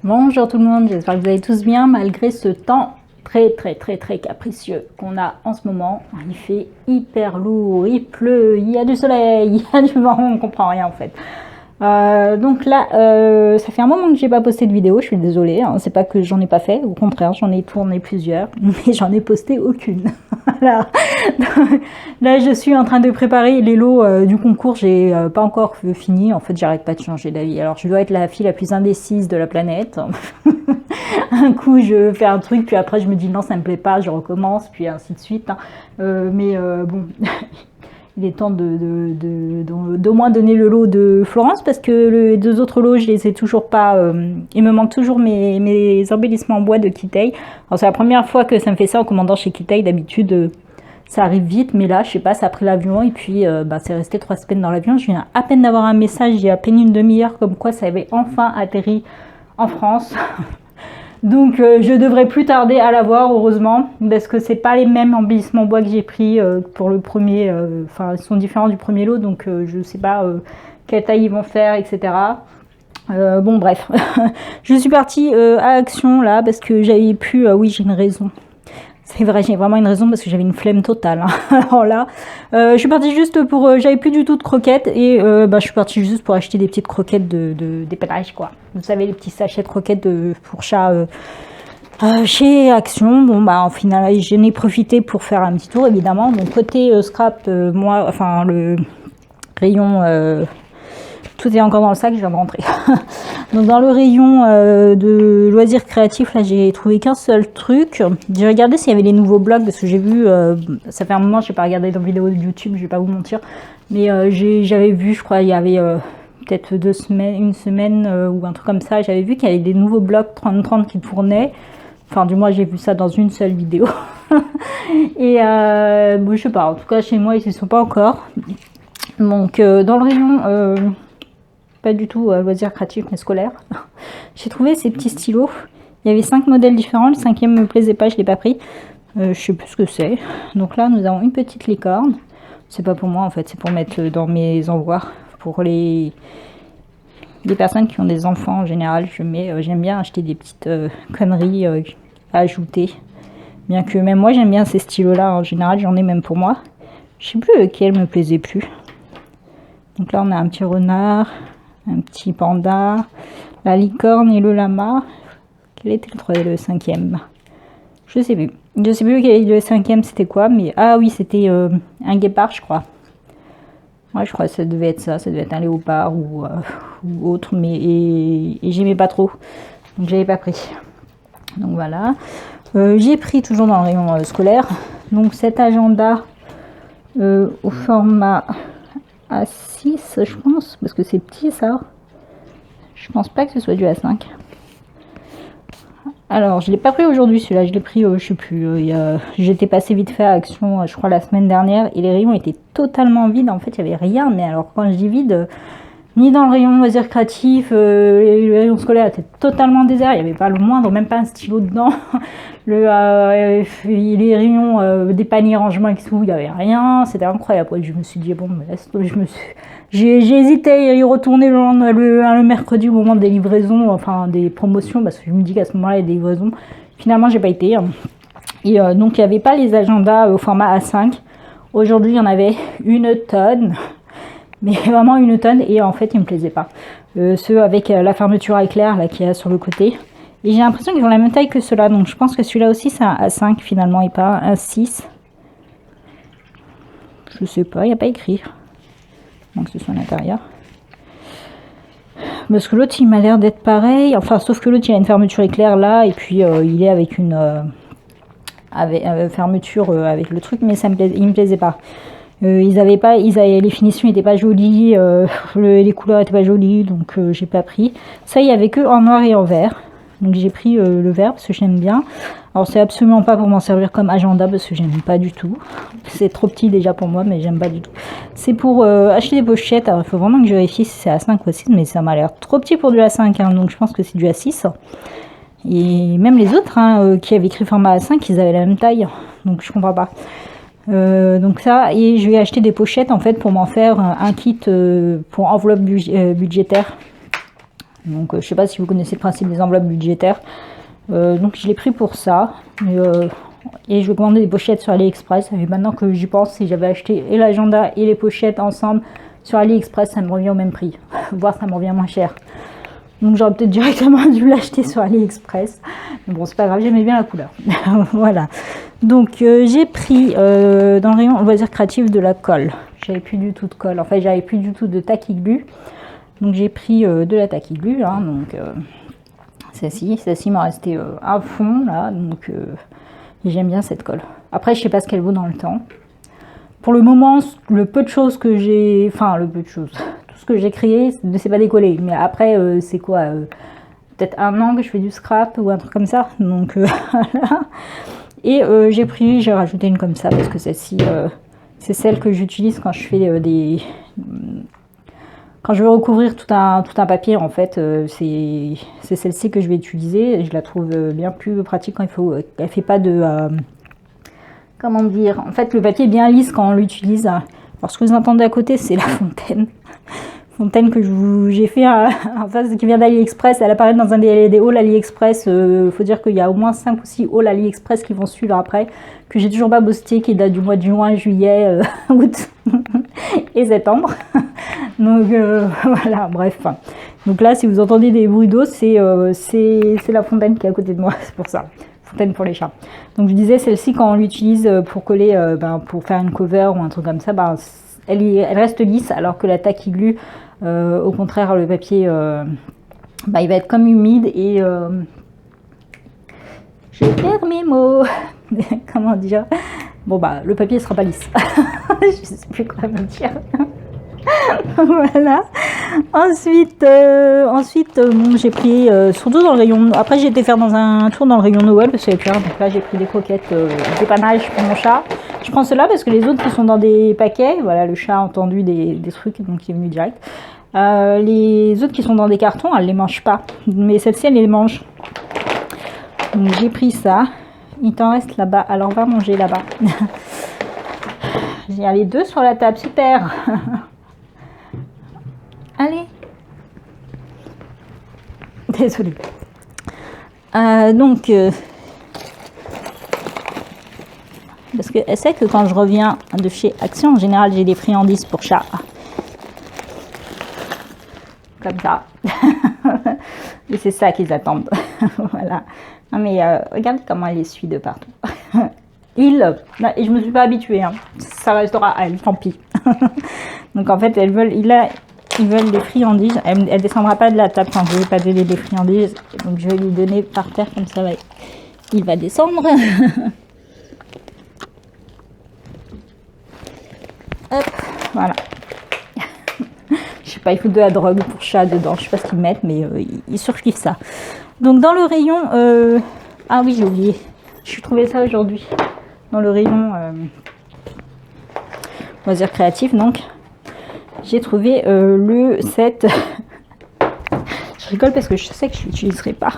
Bonjour tout le monde, j'espère que vous allez tous bien malgré ce temps très capricieux qu'on a en ce moment. Il fait hyper lourd, il pleut, il y a du soleil, il y a du vent, on comprend rien en fait. Donc là, ça fait un moment que j'ai pas posté de vidéo, je suis désolée, hein, c'est pas que j'en ai pas fait, au contraire, j'en ai tourné plusieurs, mais j'en ai posté aucune. Voilà. Là, je suis en train de préparer les lots du concours, j'ai pas encore fini, en fait, j'arrête pas de changer d'avis. Alors, je dois être la fille la plus indécise de la planète. Un coup, je fais un truc, puis après, je me dis non, ça me plaît pas, je recommence, puis ainsi de suite. Hein. Mais bon. Il est temps d'au moins donner le lot de Florence parce que les deux autres lots, je les ai toujours pas. Il me manque toujours mes embellissements en bois de Kitei. Alors c'est la première fois que ça me fait ça en commandant chez Kitei. D'habitude, ça arrive vite, mais là, je sais pas, ça a pris l'avion et puis c'est resté 3 semaines dans l'avion. Je viens à peine d'avoir un message, il y a à peine une demi-heure, comme quoi ça avait enfin atterri en France. Donc je devrais plus tarder à l'avoir, heureusement, parce que c'est pas les mêmes embellissements bois que j'ai pris pour le premier. Enfin, ils sont différents du premier lot, donc je sais pas quelle taille ils vont faire, etc. Bon, bref, je suis partie à Action là parce que j'avais pu. Oui, j'ai une raison. C'est vrai, j'ai vraiment une raison parce que j'avais une flemme totale. Hein. Alors là, je suis partie juste pour... j'avais plus du tout de croquettes et je suis partie juste pour acheter des petites croquettes de dépannage, quoi. Vous savez, les petits sachets de croquettes pour chat chez Action. Bon, bah, en final, j'en ai profité pour faire un petit tour, évidemment. Donc, côté scrap, moi, enfin, le rayon... tout est encore dans le sac, je viens de rentrer. Donc dans le rayon de loisirs créatifs, là j'ai trouvé qu'un seul truc. J'ai regardé s'il y avait les nouveaux blogs parce que j'ai vu, ça fait un moment que je n'ai pas regardé dans vidéo de YouTube, je vais pas vous mentir, mais j'avais vu, je crois, il y avait peut-être une semaine ou un truc comme ça, j'avais vu qu'il y avait des nouveaux blogs 30-30 qui tournaient. Enfin, du moins, j'ai vu ça dans une seule vidéo. Et bon, je sais pas, en tout cas chez moi ils ne sont pas encore. Donc dans le rayon... pas du tout loisirs créatifs mais scolaires. J'ai trouvé ces petits stylos. Il y avait 5 modèles différents. Le 5e me plaisait pas, je l'ai pas pris. Je sais plus ce que c'est. Donc là, nous avons une petite licorne. C'est pas pour moi en fait, c'est pour mettre dans mes envois. Pour les personnes qui ont des enfants en général, j'aime bien acheter des petites conneries à ajouter. Bien que même moi j'aime bien ces stylos là en général, j'en ai même pour moi. Je sais plus lequel me plaisait plus. Donc là on a un petit renard, un petit panda, la licorne et le lama. Quel était le 5e? Je sais plus. Je sais plus le 5e c'était quoi, mais ah oui, c'était un guépard, je crois. Ouais, je crois que ça devait être ça, ça devait être un léopard ou autre, mais et j'aimais pas trop, donc j'avais pas pris. Donc voilà. J'ai pris toujours dans le rayon scolaire, donc cet agenda au format A6, je pense, parce que c'est petit ça. Je pense pas que ce soit du A5. Alors, je l'ai pas pris aujourd'hui celui-là, je l'ai pris, je sais plus. J'étais passé vite fait à Action, je crois la semaine dernière, et les rayons étaient totalement vides. En fait, il y avait rien. Mais alors, quand je dis vide, ni dans le rayon loisirs créatifs, le rayon scolaire était totalement désert. Il n'y avait pas le moindre, même pas un stylo dedans. Les rayons des paniers rangement et tout, il n'y avait rien. C'était incroyable. Je me suis dit, bon, j'ai hésité à y retourner le mercredi au moment des livraisons, enfin des promotions, parce que je me dis qu'à ce moment-là, il y a des livraisons. Finalement, j'ai pas été. Et donc, il n'y avait pas les agendas au format A5. Aujourd'hui, il y en avait une tonne. Mais vraiment une tonne, et en fait, ils me plaisaient pas. Ceux avec la fermeture à éclair, là, qu'il y a sur le côté. Et j'ai l'impression qu'ils ont la même taille que ceux-là. Donc, je pense que celui-là aussi, c'est un A5 finalement, et pas un 6. Je sais pas, il n'y a pas écrit. Donc ce soit à l'intérieur. Parce que l'autre il m'a l'air d'être pareil. Enfin, sauf que l'autre il a une fermeture éclair là. Et puis il est avec une fermeture avec le truc. Mais il me plaisait pas. Les finitions n'étaient pas jolies. Les couleurs n'étaient pas jolies. Donc j'ai pas pris. Ça, il y avait que en noir et en vert. Donc j'ai pris le vert parce que j'aime bien. Alors c'est absolument pas pour m'en servir comme agenda parce que j'aime pas du tout. C'est trop petit déjà pour moi, mais j'aime pas du tout. C'est pour acheter des pochettes. Alors il faut vraiment que je vérifie si c'est A5 ou A6, mais ça m'a l'air trop petit pour du A5. Hein, donc je pense que c'est du A6. Et même les autres qui avaient écrit format A5, ils avaient la même taille. Donc je comprends pas. Donc ça, et je vais acheter des pochettes en fait pour m'en faire un kit pour enveloppe budgétaire. Donc je sais pas si vous connaissez le principe des enveloppes budgétaires. Donc je l'ai pris pour ça. Et je vais commander des pochettes sur AliExpress. Et maintenant que j'y pense, si j'avais acheté et l'agenda et les pochettes ensemble sur AliExpress, ça me revient au même prix. Voire ça me revient moins cher. Donc j'aurais peut-être directement dû l'acheter sur AliExpress. Mais bon, c'est pas grave, j'aimais bien la couleur. Voilà. Donc j'ai pris dans le rayon loisirs créatifs de la colle. J'avais plus du tout de colle. En fait, j'avais plus du tout de tacky-glue. Donc j'ai pris de la tacky-glue. Hein, donc celle-ci m'en restait à fond là. Donc j'aime bien cette colle. Après, je sais pas ce qu'elle vaut dans le temps. Pour le moment, le peu de choses que j'ai... Enfin, le peu de choses... Ce que j'ai créé ne s'est pas décollé, mais après c'est quoi, peut-être 1 an que je fais du scrap ou un truc comme ça, donc voilà. Et j'ai rajouté une comme ça parce que celle-ci c'est celle que j'utilise quand je fais quand je veux recouvrir tout un papier. En fait c'est celle-ci que je vais utiliser. Je la trouve bien plus pratique quand elle fait pas de comment dire, en fait le papier est bien lisse quand on l'utilise. Alors ce que vous entendez à côté, c'est la fontaine. Fontaine que j'ai fait en face, qui vient d'AliExpress. Elle apparaît dans un des hauls AliExpress. Faut dire qu'il y a au moins 5 ou 6 hauls AliExpress qui vont suivre après, que j'ai toujours pas posté, qui date du mois de juin, juillet, août et septembre. Donc voilà, bref. Donc là, si vous entendez des bruits d'eau, c'est la fontaine qui est à côté de moi, c'est pour ça. Fontaine pour les chats. Donc je disais, celle-ci, quand on l'utilise pour coller, pour faire une cover ou un truc comme ça, elle reste lisse, alors que la tacky-glue, au contraire, le papier, il va être comme humide et je perds mes mots. Comment dire? Bon le papier sera pas lisse. Je sais plus quoi me dire. Voilà. Ensuite, bon, j'ai pris surtout dans le rayon. Après, j'ai été faire dans un tour dans le rayon Noël parce qu'il y avait plus rien. Donc là, j'ai pris des croquettes dépannage pour mon chat. Je prends ceux-là parce que les autres qui sont dans des paquets, voilà, le chat a entendu des trucs, donc il est venu direct. Les autres qui sont dans des cartons, elle les mange pas, mais celle-ci, elle les mange. Donc j'ai pris ça. Il t'en reste là-bas, alors va manger là-bas. J'ai les 2 sur la table, super. Allez. Désolée. Donc, parce qu'elle sait que quand je reviens de chez Action, en général, j'ai des friandises pour chat. Comme ça. Et c'est ça qu'ils attendent. Voilà. Non mais regarde comment elle les suit de partout. Et je me suis pas habituée. Hein. Ça restera à elle, tant pis. Donc en fait, ils veulent des friandises. Elle descendra pas de la table quand je vais pas donner des friandises. Donc je vais lui donner par terre comme ça. Il va descendre. Hop, voilà. Je sais pas, ils foutent de la drogue pour chat dedans. Je sais pas ce qu'ils mettent, mais ils surkiffent ça. Donc dans le rayon... Ah oui, j'ai oublié. Je suis trouvé ça aujourd'hui. Dans le rayon loisirs créatifs, donc j'ai trouvé le set. Je rigole parce que je sais que je l'utiliserai pas.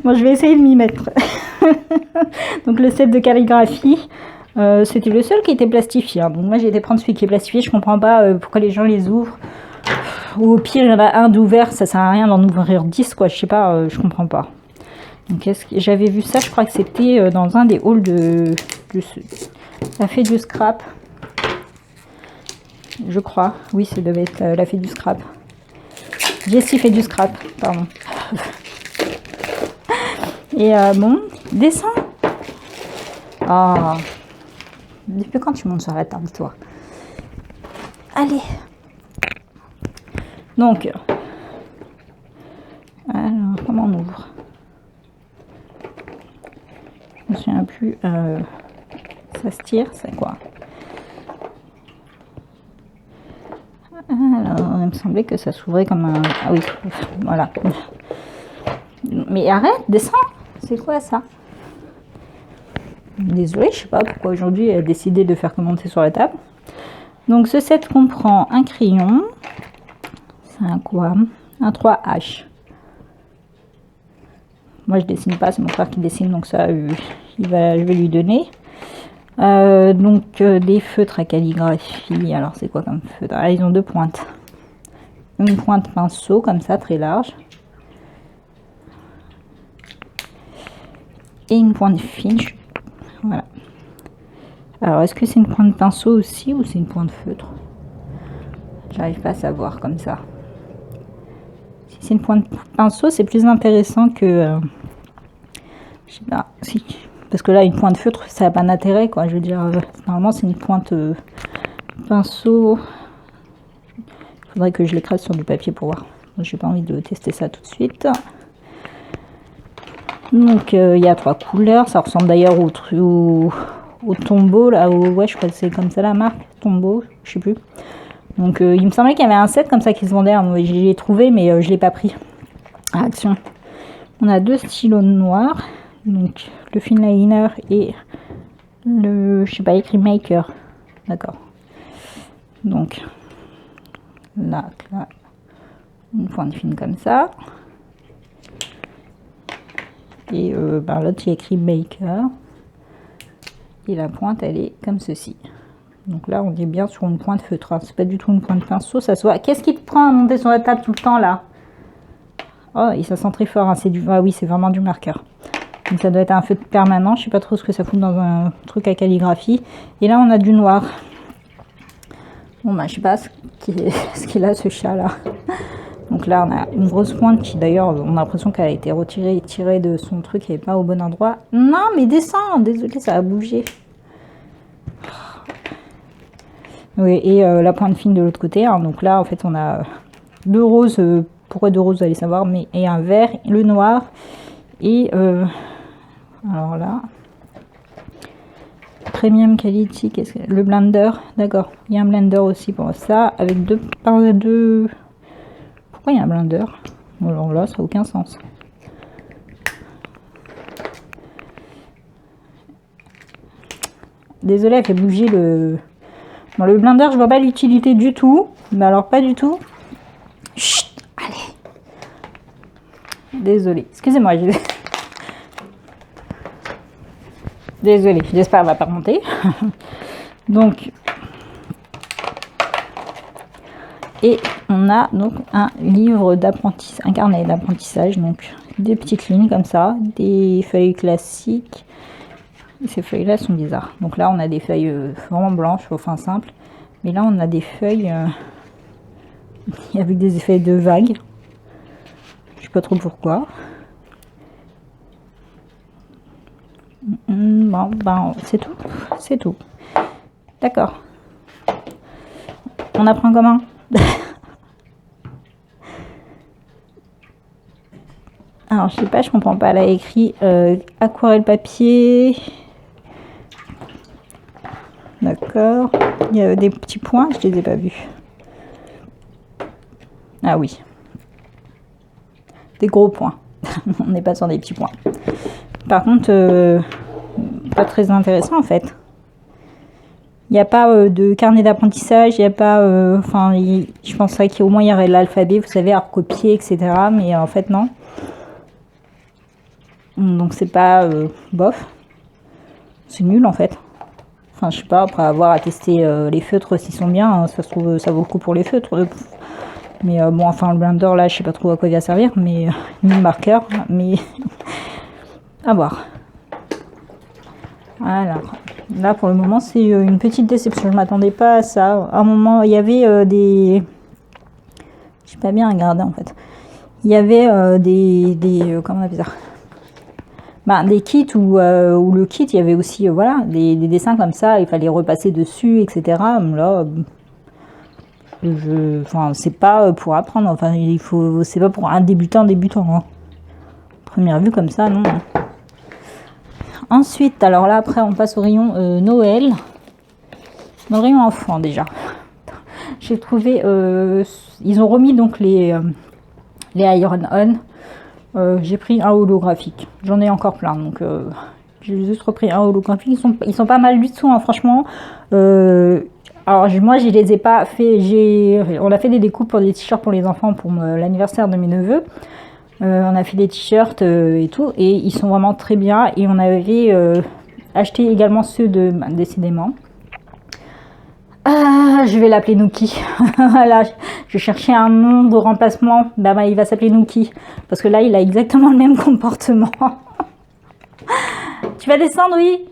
Bon, je vais essayer de m'y mettre. Donc le set de calligraphie, c'était le seul qui était plastifié. Hein. Donc moi j'ai été prendre celui qui est plastifié. Je comprends pas pourquoi les gens les ouvrent. Ou au pire il y en a un d'ouvert, ça sert à rien d'en ouvrir 10 quoi. Je sais pas, je comprends pas. Donc j'avais vu ça, je crois que c'était dans un des halls la fée du scrap. Je crois, oui, ça devait être la fée du scrap. Jessie fait du scrap, pardon. Et bon, descends. Ah, depuis quand tu montes sur la table, toi? Allez. Donc, alors, comment on ouvre? Je me souviens plus. Ça se tire, c'est quoi? Alors, il me semblait que ça s'ouvrait comme un... Ah oui, voilà. Mais arrête, descends. C'est quoi ça? Désolée, je sais pas pourquoi aujourd'hui elle a décidé de faire commenter sur la table. Donc ce set comprend un crayon. C'est un quoi? Un 3H. Moi je dessine pas, c'est mon frère qui dessine, donc ça je vais lui donner. Donc des feutres à calligraphie. Alors c'est quoi comme feutre? Ah, ils ont 2 pointes. une pointe pinceau comme ça, très large. Et une pointe fine. Voilà. Alors, est-ce que c'est une pointe pinceau aussi ou c'est une pointe feutre? J'arrive pas à savoir comme ça. Si c'est une pointe pinceau, c'est plus intéressant que... je sais pas, si. Parce que là, une pointe feutre, ça n'a pas d'intérêt, quoi. Je veux dire, normalement, c'est une pointe pinceau. Il faudrait que je l'écrase sur du papier pour voir. J'ai pas envie de tester ça tout de suite. Donc, il y a 3 couleurs. Ça ressemble d'ailleurs au tombeau, là. Ouais, je crois que c'est comme ça la marque. Tombeau, je sais plus. Donc, il me semblait qu'il y avait un set comme ça qui se vendait. Je l'ai trouvé, mais je l'ai pas pris. À Action. On a 2 stylos noirs. Donc, le fin liner et le, je sais pas, écrit Maker. D'accord. Donc, là, une pointe fine comme ça. Et l'autre, il y a écrit Maker. Et la pointe, elle est comme ceci. Donc là, on est bien sur une pointe feutre. Hein. C'est pas du tout une pointe pinceau, ça se voit. Qu'est-ce qui te prend à monter sur la table tout le temps, là? Oh, et ça sent très fort. Hein. C'est du... Ah oui, c'est vraiment du marqueur. Donc ça doit être un feutre permanent. Je sais pas trop ce que ça fout dans un truc à calligraphie. Et là, on a du noir. Bon, bah, je sais pas ce qu'il a, ce chat-là. Donc là, on a une grosse pointe qui, d'ailleurs, on a l'impression qu'elle a été retirée et tirée de son truc et pas au bon endroit. Non, mais descends. Désolée, ça a bougé. Oui, et la pointe fine de l'autre côté. Hein. Donc là, en fait, on a 2 roses. Pourquoi 2 roses, vous allez savoir. Mais et un vert, le noir. Et alors là, Premium Quality, qu'est-ce que le blender, d'accord. Il y a un blender aussi pour ça, avec deux. Pourquoi il y a un blender? Alors là, ça n'a aucun sens. Désolée, elle fait bouger le... Bon, le blender, je vois pas l'utilité du tout. Mais alors, pas du tout. Chut, allez. Désolée, excusez-moi. Désolée, j'espère qu'elle va pas remonter. Donc, et on a donc un livre d'apprentissage, un carnet d'apprentissage, donc des petites lignes comme ça, des feuilles classiques. Et ces feuilles-là sont bizarres. Donc là, on a des feuilles vraiment blanches, enfin simples. Mais là, on a des feuilles avec des effets de vagues. Je sais pas trop pourquoi. Bon, ben, c'est tout. C'est tout. D'accord. On apprend comment? Alors, je sais pas, je comprends pas. Elle a écrit aquarelle papier. D'accord. Il y a des petits points, je les ai pas vus. Ah oui. Des gros points. On n'est pas sur des petits points. Par contre, pas très intéressant en fait. Il n'y a pas de carnet d'apprentissage, il n'y a pas... Enfin, je penserais qu'au moins il y aurait l'alphabet, vous savez, à recopier, etc. Mais en fait, non. Donc c'est pas bof. C'est nul en fait. Enfin, je sais pas, après avoir à tester les feutres s'ils sont bien, hein, ça se trouve, ça vaut le coup pour les feutres. Mais bon, enfin, le blender là, je sais pas trop à quoi il va servir, mais ni le marqueur, mais à voir. Voilà. Là, pour le moment, c'est une petite déception. Je m'attendais pas à ça. À un moment, il y avait des... Je sais pas bien regarder en fait. Il y avait des comment on appelle ça? Bah, des kits où le kit, il y avait aussi voilà, des dessins comme ça. Il fallait repasser dessus, etc. Là, enfin, c'est pas pour apprendre. Enfin, il faut, c'est pas pour un débutant. Hein. Première vue comme ça, non. Ensuite, alors là, après, on passe au rayon Noël. Dans le rayon enfant, déjà. J'ai trouvé... ils ont remis donc les Iron-On. J'ai pris un holographique. J'en ai encore plein, donc j'ai juste repris un holographique. Ils sont pas mal du tout, hein, franchement. Alors, moi, je les ai pas fait... On a fait des découpes pour des t-shirts pour les enfants pour l'anniversaire de mes neveux. On a fait des t-shirts et tout, et ils sont vraiment très bien. Et on avait acheté également ceux de décidément. Je vais l'appeler Nuki. Voilà, je cherchais un nom de remplacement. Bah, il va s'appeler Nuki. Parce que là, il a exactement le même comportement. Tu vas descendre, oui.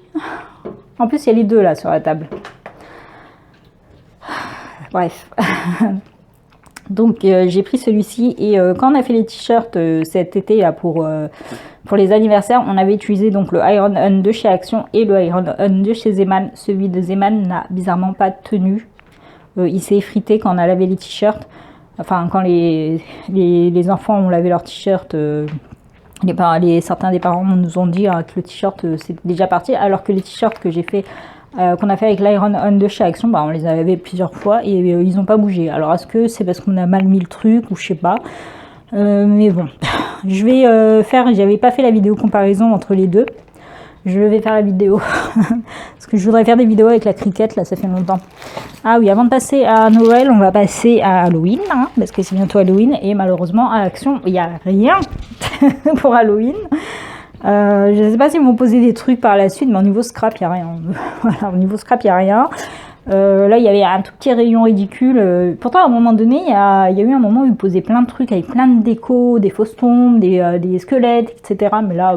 En plus, il y a les deux là sur la table. Bref. Donc, j'ai pris celui-ci. Et quand on a fait les t-shirts cet été là, pour les anniversaires, on avait utilisé donc le Iron On de chez Action et le Iron On de chez Zeman. Celui de Zeman n'a bizarrement pas tenu. Il s'est effrité quand on a lavé les t-shirts. Enfin, quand les enfants ont lavé leurs t-shirts, certains des parents nous ont dit que le t-shirt c'est déjà parti, alors que les t-shirts que j'ai fait, qu'on a fait avec l'Iron On de chez Action, on les a lavés plusieurs fois et ils n'ont pas bougé. Alors est-ce que c'est parce qu'on a mal mis le truc ou je sais pas. Mais bon, je vais j'avais pas fait la vidéo comparaison entre les deux. Je vais faire la vidéo. Parce que je voudrais faire des vidéos avec la cricket, là, ça fait longtemps. Ah oui, avant de passer à Noël, on va passer à Halloween, hein, parce que c'est bientôt Halloween. Et malheureusement, à Action, il n'y a rien pour Halloween. Je ne sais pas s'ils vont poser des trucs par la suite, mais au niveau scrap, il n'y a rien. Voilà, au niveau scrap, il n'y a rien. Là, il y avait un tout petit rayon ridicule. Pourtant, à un moment donné, il y a eu un moment où ils posaient plein de trucs avec plein de déco, des fausses tombes, des squelettes, etc. Mais là,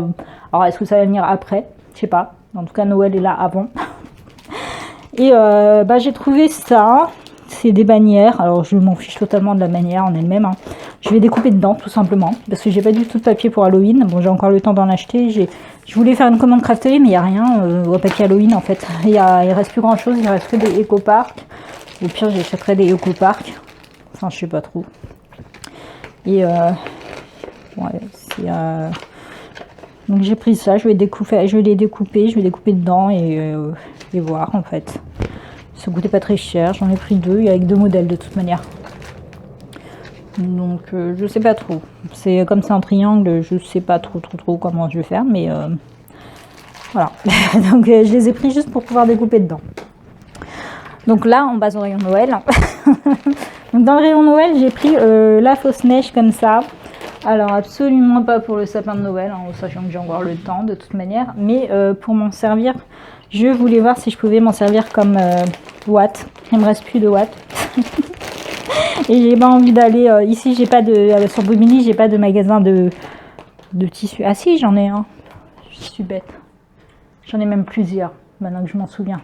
alors est-ce que ça va venir après? Je sais pas. En tout cas, Noël est là avant. Et j'ai trouvé ça. C'est des bannières. Alors, je m'en fiche totalement de la bannière en elle-même. Hein. Je vais découper dedans, tout simplement. Parce que j'ai pas du tout de papier pour Halloween. Bon, j'ai encore le temps d'en acheter. Je voulais faire une commande crafterie, mais il n'y a rien au papier Halloween, en fait. Il reste plus grand-chose. Il reste que des éco-parcs. Au pire, j'achèterai des éco-parcs. Enfin, je sais pas trop. Et ouais, c'est... Donc j'ai pris ça, je vais les découper, je vais découper dedans et voir en fait. Ça coûtait pas très cher, j'en ai pris deux, avec deux modèles de toute manière. Donc je sais pas trop. C'est comme c'est en triangle, je sais pas trop comment je vais faire, mais voilà. Donc je les ai pris juste pour pouvoir découper dedans. Donc là, on passe au rayon Noël. Donc dans le rayon Noël, j'ai pris la fausse neige comme ça. Alors absolument pas pour le sapin de Noël, hein, sachant que j'ai encore le temps de toute manière, mais pour m'en servir, je voulais voir si je pouvais m'en servir comme Watt. Il me reste plus de Watt. Et j'ai pas envie d'aller ici, j'ai pas sur Bobigny, j'ai pas de magasin de tissu. Ah si, j'en ai un. Je suis bête. J'en ai même plusieurs, maintenant que je m'en souviens.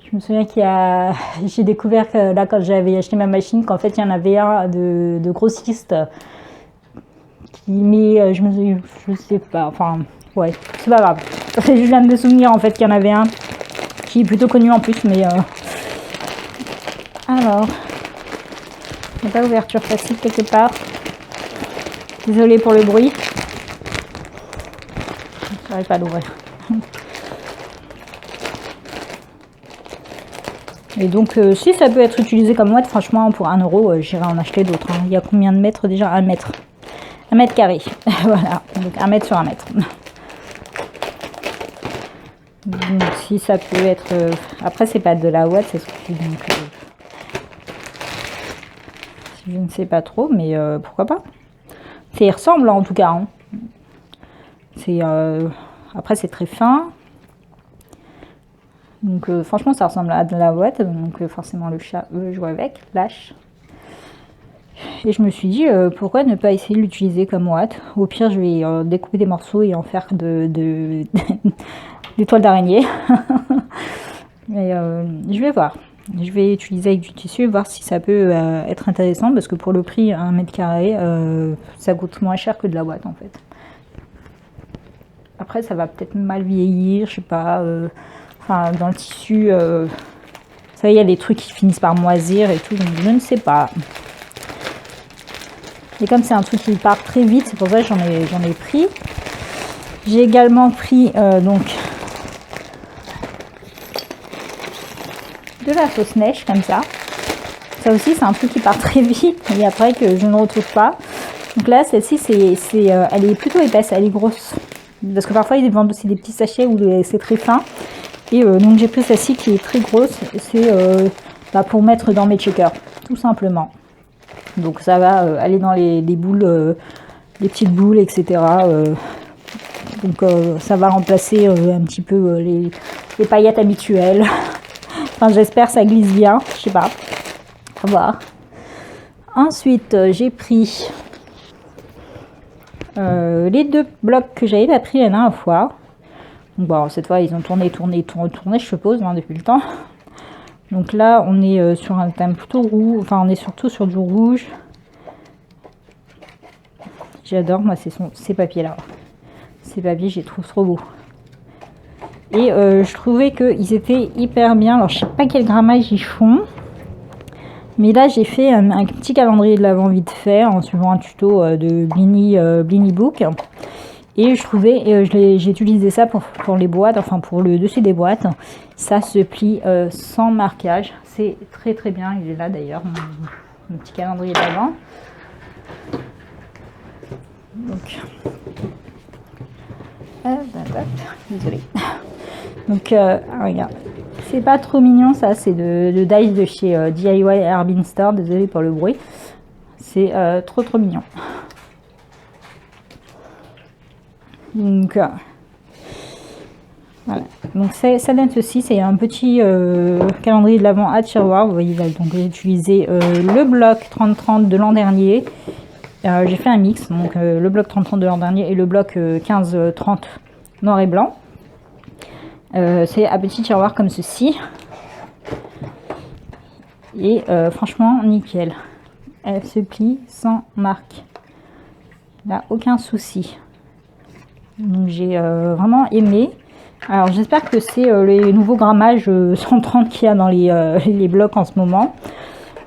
Je me souviens j'ai découvert que là quand j'avais acheté ma machine, qu'en fait il y en avait un de grossiste. Mais je sais pas, enfin, ouais, c'est pas grave. Je viens de me souvenir en fait qu'il y en avait un qui est plutôt connu en plus, mais alors, il n'y a pas d'ouverture facile quelque part. Désolée pour le bruit. Je n'arrive pas à l'ouvrir. Et donc, si ça peut être utilisé comme watt, franchement, pour 1 €, j'irai en acheter d'autres. Hein. Il y a combien de mètres déjà? 1 mètre. 1 mètre carré. Voilà, donc 1 mètre sur 1 mètre. Donc si ça peut être... Après, c'est pas de la watt, c'est ce que je dis. Donc, je ne sais pas trop, mais pourquoi pas. Il ressemble en tout cas. Hein. Après, c'est très fin. Donc franchement, ça ressemble à de la watt. Donc forcément, le chat veut jouer avec. Lâche. Et je me suis dit, pourquoi ne pas essayer de l'utiliser comme watt? Au pire, je vais découper des morceaux et en faire des toiles d'araignée. Mais je vais voir. Je vais utiliser avec du tissu, voir si ça peut être intéressant. Parce que pour le prix, 1 mètre carré, ça coûte moins cher que de la watt en fait. Après, ça va peut-être mal vieillir, je sais pas. Enfin, dans le tissu, ça il y a des trucs qui finissent par moisir et tout. Donc je ne sais pas. Et comme c'est un truc qui part très vite, c'est pour ça que j'en ai pris. J'ai également pris donc de la fausse neige comme ça. Ça aussi c'est un truc qui part très vite et après que je ne retrouve pas. Donc là celle-ci elle est plutôt épaisse, elle est grosse. Parce que parfois ils vendent aussi des petits sachets où c'est très fin. Et donc j'ai pris celle-ci qui est très grosse. C'est pour mettre dans mes checkers, tout simplement. Donc ça va aller dans les boules, les petites boules, etc. Donc ça va remplacer un petit peu les paillettes habituelles. Enfin, j'espère que ça glisse bien. Je sais pas. On va voir. Ensuite, j'ai pris les 2 blocs que j'avais pas pris la dernière fois. Donc, bon, cette fois, ils ont tourné, je suppose, hein, depuis le temps. Donc là, on est sur un thème plutôt rouge. Enfin, on est surtout sur du rouge. J'adore, moi, ces papiers-là. Ces papiers, je les trouve trop beaux. Et je trouvais qu'ils étaient hyper bien. Alors, je sais pas quel grammage ils font. Mais là, j'ai fait un petit calendrier de l'Avent vite fait en suivant un tuto de Blini Book. Et je trouvais, j'ai utilisé ça pour les boîtes, enfin pour le dessus des boîtes. Ça se plie sans marquage. C'est très très bien. Il est là d'ailleurs, mon petit calendrier de l'Avent. Donc, désolée. Donc, regarde. C'est pas trop mignon, ça. C'est de Dice de chez DIY Herbin Store. Désolée pour le bruit. C'est trop mignon. Donc, voilà. Donc, ça donne ceci. C'est un petit calendrier de l'Avent à tiroir. Vous voyez, donc j'ai utilisé le bloc 30-30 de l'an dernier. J'ai fait un mix. Donc, le bloc 30-30 de l'an dernier et le bloc 15-30 noir et blanc. C'est un petit tiroir comme ceci. Et franchement, nickel. Elle se plie sans marque. Il n'y a aucun souci. Donc j'ai vraiment aimé. Alors j'espère que c'est les nouveaux grammages 130 qu'il y a dans les blocs en ce moment.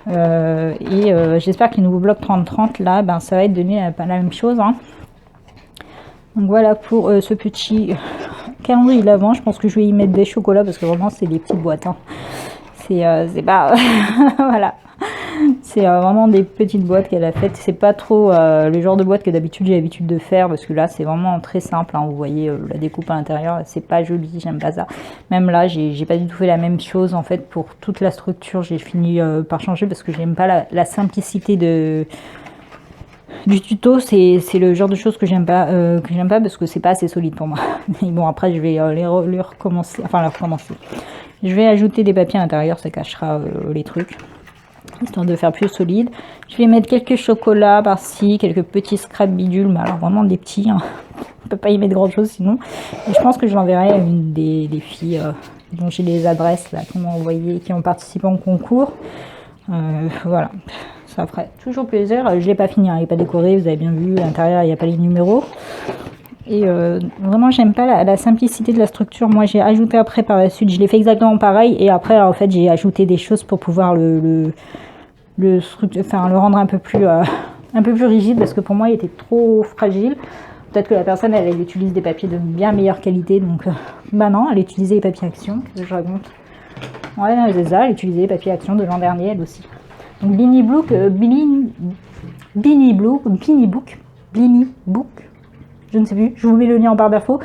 Et j'espère que les nouveaux blocs 30-30 là, ben, ça va être donné pas la même chose. Hein. Donc voilà pour ce petit calendrier de l'Avent. Je pense que je vais y mettre des chocolats parce que vraiment c'est des petites boîtes. Hein. C'est pas voilà. C'est vraiment des petites boîtes qu'elle a faites. C'est pas trop le genre de boîte que d'habitude j'ai l'habitude de faire parce que là c'est vraiment très simple. Hein. Vous voyez la découpe à l'intérieur, c'est pas joli, j'aime pas ça. Même là, j'ai pas du tout fait la même chose en fait pour toute la structure. J'ai fini par changer parce que j'aime pas la simplicité du tuto. C'est le genre de choses que j'aime pas parce que c'est pas assez solide pour moi. Mais bon, après je vais les recommencer. Je vais ajouter des papiers à l'intérieur, ça cachera les trucs. Histoire de faire plus solide. Je vais mettre quelques chocolats par-ci, quelques petits scraps bidules, mais alors vraiment des petits. Hein. On peut pas y mettre grand chose sinon. Et je pense que je l'enverrai à une des filles dont j'ai les adresses là, qui m'ont envoyé, qui ont participé au concours. Voilà, ça ferait toujours plaisir. Je l'ai pas fini, hein, il n'est pas décoré, vous avez bien vu, à l'intérieur il n'y a pas les numéros. Et vraiment j'aime pas la simplicité de la structure. Moi j'ai ajouté après par la suite, je l'ai fait exactement pareil et après en fait j'ai ajouté des choses pour pouvoir le rendre un peu plus rigide parce que pour moi il était trop fragile. Peut-être que la personne elle utilise des papiers de bien meilleure qualité, donc bah non, elle utilisait les papiers Action. Qu'est-ce que je raconte? Ouais, c'est ça, elle utilisait les papiers Action de l'an dernier elle aussi. Donc Blini Book, je ne sais plus, je vous mets le lien en barre d'infos.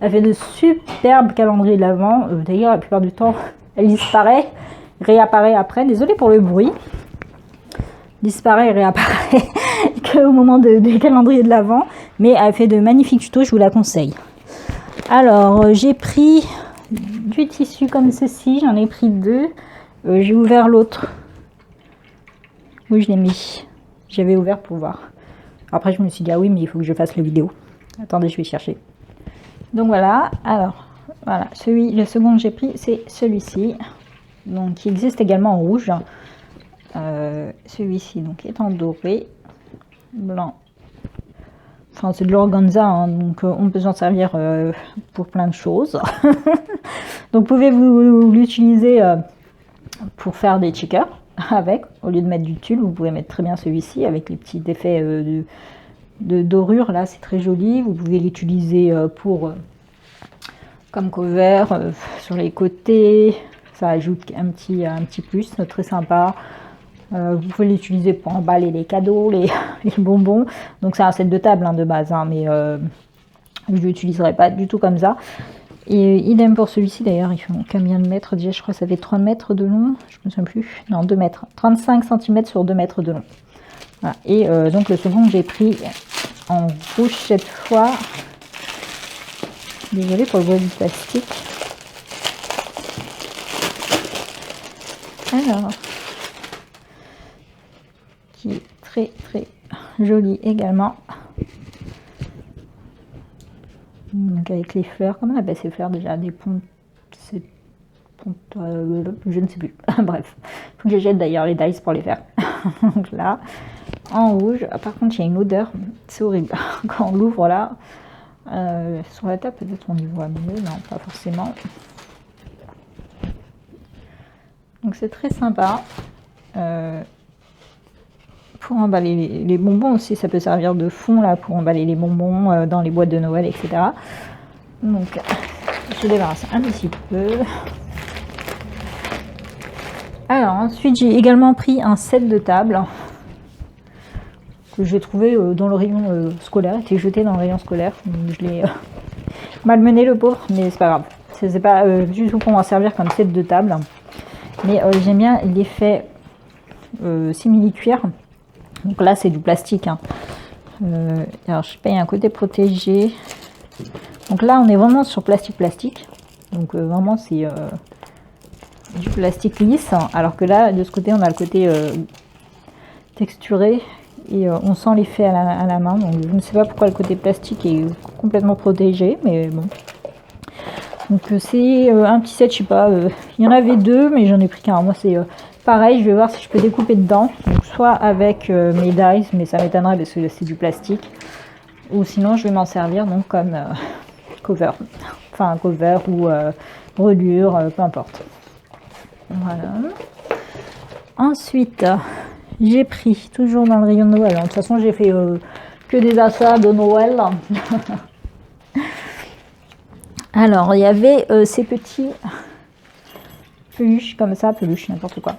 Elle fait de superbes calendriers de l'Avent. D'ailleurs, la plupart du temps, elle disparaît, réapparaît après. Désolée pour le bruit. Disparaît et réapparaît qu'au moment des calendriers de l'Avent. Mais elle fait de magnifiques tutos, je vous la conseille. Alors, j'ai pris du tissu comme ceci. J'en ai pris 2. J'ai ouvert l'autre. Oui, je l'ai mis. J'avais ouvert pour voir. Après, je me suis dit, ah oui, mais il faut que je fasse la vidéo. Attendez, je vais chercher. Donc voilà. Alors, voilà. Le second que j'ai pris, c'est celui-ci. Donc, qui existe également en rouge. Celui-ci, donc, est en doré. Blanc. Enfin, c'est de l'organza, hein, donc on peut s'en servir pour plein de choses. Donc, pouvez-vous l'utiliser pour faire des checkers avec, au lieu de mettre du tulle, vous pouvez mettre très bien celui-ci avec les petits effets de dorure, là, c'est très joli. Vous pouvez l'utiliser comme cover sur les côtés, ça ajoute un petit plus, très sympa. Vous pouvez l'utiliser pour emballer les cadeaux, les bonbons. Donc c'est un set de table hein, de base, hein, mais je ne l'utiliserai pas du tout comme ça. Et idem pour celui-ci d'ailleurs, il fait combien de mètres déjà? Je crois que ça fait 3 mètres de long, je me souviens plus. Non, 2 mètres. 35 cm sur 2 mètres de long. Voilà. Et donc le second que j'ai pris en rouge cette fois. Désolée pour le bruit du plastique. Alors, qui est très joli également. Donc avec les fleurs, comment on appelle ces fleurs déjà? Des ponts, je ne sais plus. Bref, faut que je jette d'ailleurs les dice pour les faire. Donc là, en rouge. Par contre, il y a une odeur, c'est horrible. Quand on l'ouvre là, sur la table, peut-être on y voit mieux, non, pas forcément. Donc c'est très sympa. Pour emballer les bonbons aussi, ça peut servir de fond là pour emballer les bonbons dans les boîtes de Noël, etc. Donc je débarrasse un petit peu. Alors ensuite j'ai également pris un set de table que j'ai trouvé dans le rayon scolaire, il était jeté dans le rayon scolaire. Donc je l'ai malmené le pauvre, mais c'est pas grave. C'est pas du tout pour m'en servir comme set de table. Mais j'aime bien l'effet simili-cuir. Donc là c'est du plastique. Hein. Alors je sais pas, il y a un côté protégé. Donc là on est vraiment sur plastique. Donc vraiment c'est du plastique lisse. Alors que là de ce côté on a le côté texturé. Et on sent l'effet à la main. Donc je ne sais pas pourquoi le côté plastique est complètement protégé. Mais bon. Donc c'est un petit set, je sais pas. Il y en avait deux mais j'en ai pris qu'un. Moi c'est... pareil, je vais voir si je peux découper dedans, donc soit avec mes dies, mais ça m'étonnerait parce que c'est du plastique, ou sinon je vais m'en servir donc comme cover, enfin cover ou brûlure, peu importe. Voilà. Ensuite, j'ai pris, toujours dans le rayon de Noël, de toute façon j'ai fait que des achats de Noël. Alors, il y avait ces petits peluches comme ça, peluches, n'importe quoi.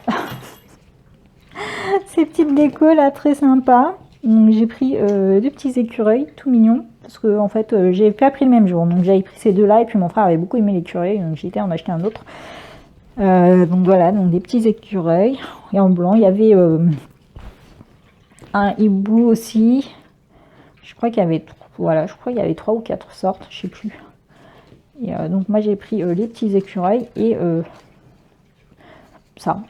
Ces petites décos là, très sympa. Donc j'ai pris deux petits écureuils, tout mignons, parce que en fait j'ai pas pris le même jour. Donc j'avais pris ces deux là et puis mon frère avait beaucoup aimé l'écureuil, donc j'ai été en acheter un autre. Donc voilà, donc des petits écureuils. Et en blanc, il y avait un hibou aussi. Je crois qu'il y avait, voilà, je crois qu'il y avait 3 ou 4 sortes, je sais plus. Et donc moi j'ai pris les petits écureuils et ça.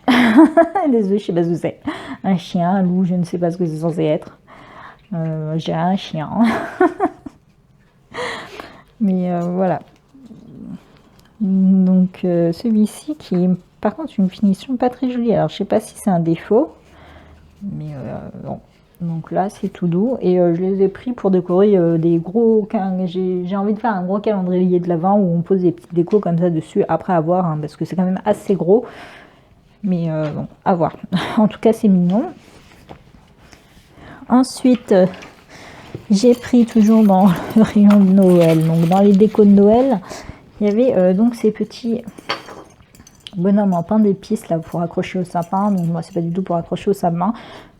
Désolée, je sais pas ce que c'est. Un chien, un loup, je ne sais pas ce que c'est censé être. J'ai un chien. Mais voilà. Donc celui-ci qui est par contre une finition pas très jolie. Alors je sais pas si c'est un défaut. Mais bon. Donc là c'est tout doux. Et je les ai pris pour décorer des gros... J'ai envie de faire un gros calendrier de l'Avent où on pose des petites décos comme ça dessus après avoir. Hein, parce que c'est quand même assez gros. Mais bon, à voir. En tout cas, c'est mignon. Ensuite, j'ai pris toujours dans le rayon de Noël, donc dans les décos de Noël, il y avait donc ces petits bonhommes en pain d'épices là pour accrocher au sapin. Donc moi, c'est pas du tout pour accrocher au sapin.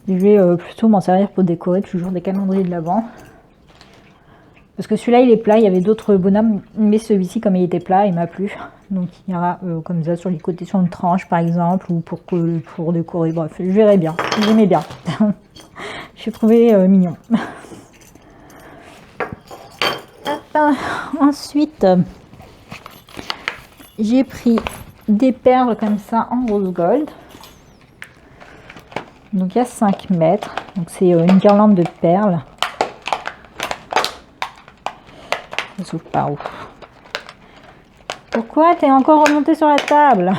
Je vais plutôt m'en servir pour décorer toujours des calendriers de l'Avent. Parce que celui-là, il est plat. Il y avait d'autres bonhommes, mais celui-ci, comme il était plat, il m'a plu. Donc il y aura comme ça sur les côtés, sur une tranche par exemple, ou pour décorer. Bref, je verrai bien. J'aimais bien. J'ai trouvé mignon. Ensuite, j'ai pris des perles comme ça en rose gold. Donc il y a 5 mètres. Donc c'est une guirlande de perles. Ça s'ouvre par où? Pourquoi t'es encore remonté sur la table?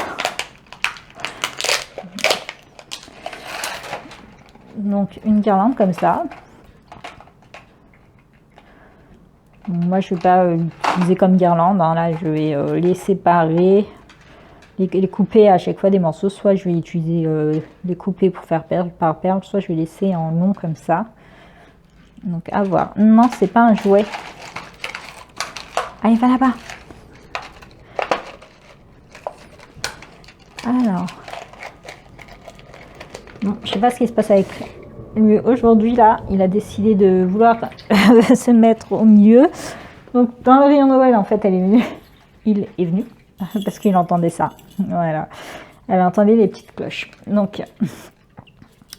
Donc une guirlande comme ça. Moi je ne vais pas l'utiliser comme guirlande. Hein. Là je vais les séparer, les couper à chaque fois des morceaux. Soit je vais utiliser les couper pour faire perle par perle, soit je vais laisser en long comme ça. Donc à voir. Non, c'est pas un jouet. Allez, va là-bas. Alors. Bon, je sais pas ce qui se passe avec lui. Aujourd'hui, là, il a décidé de vouloir se mettre au milieu. Donc, dans le rayon Noël, en fait, elle est venue. Il est venu. Parce qu'il entendait ça. Voilà. Elle entendait les petites cloches. Donc,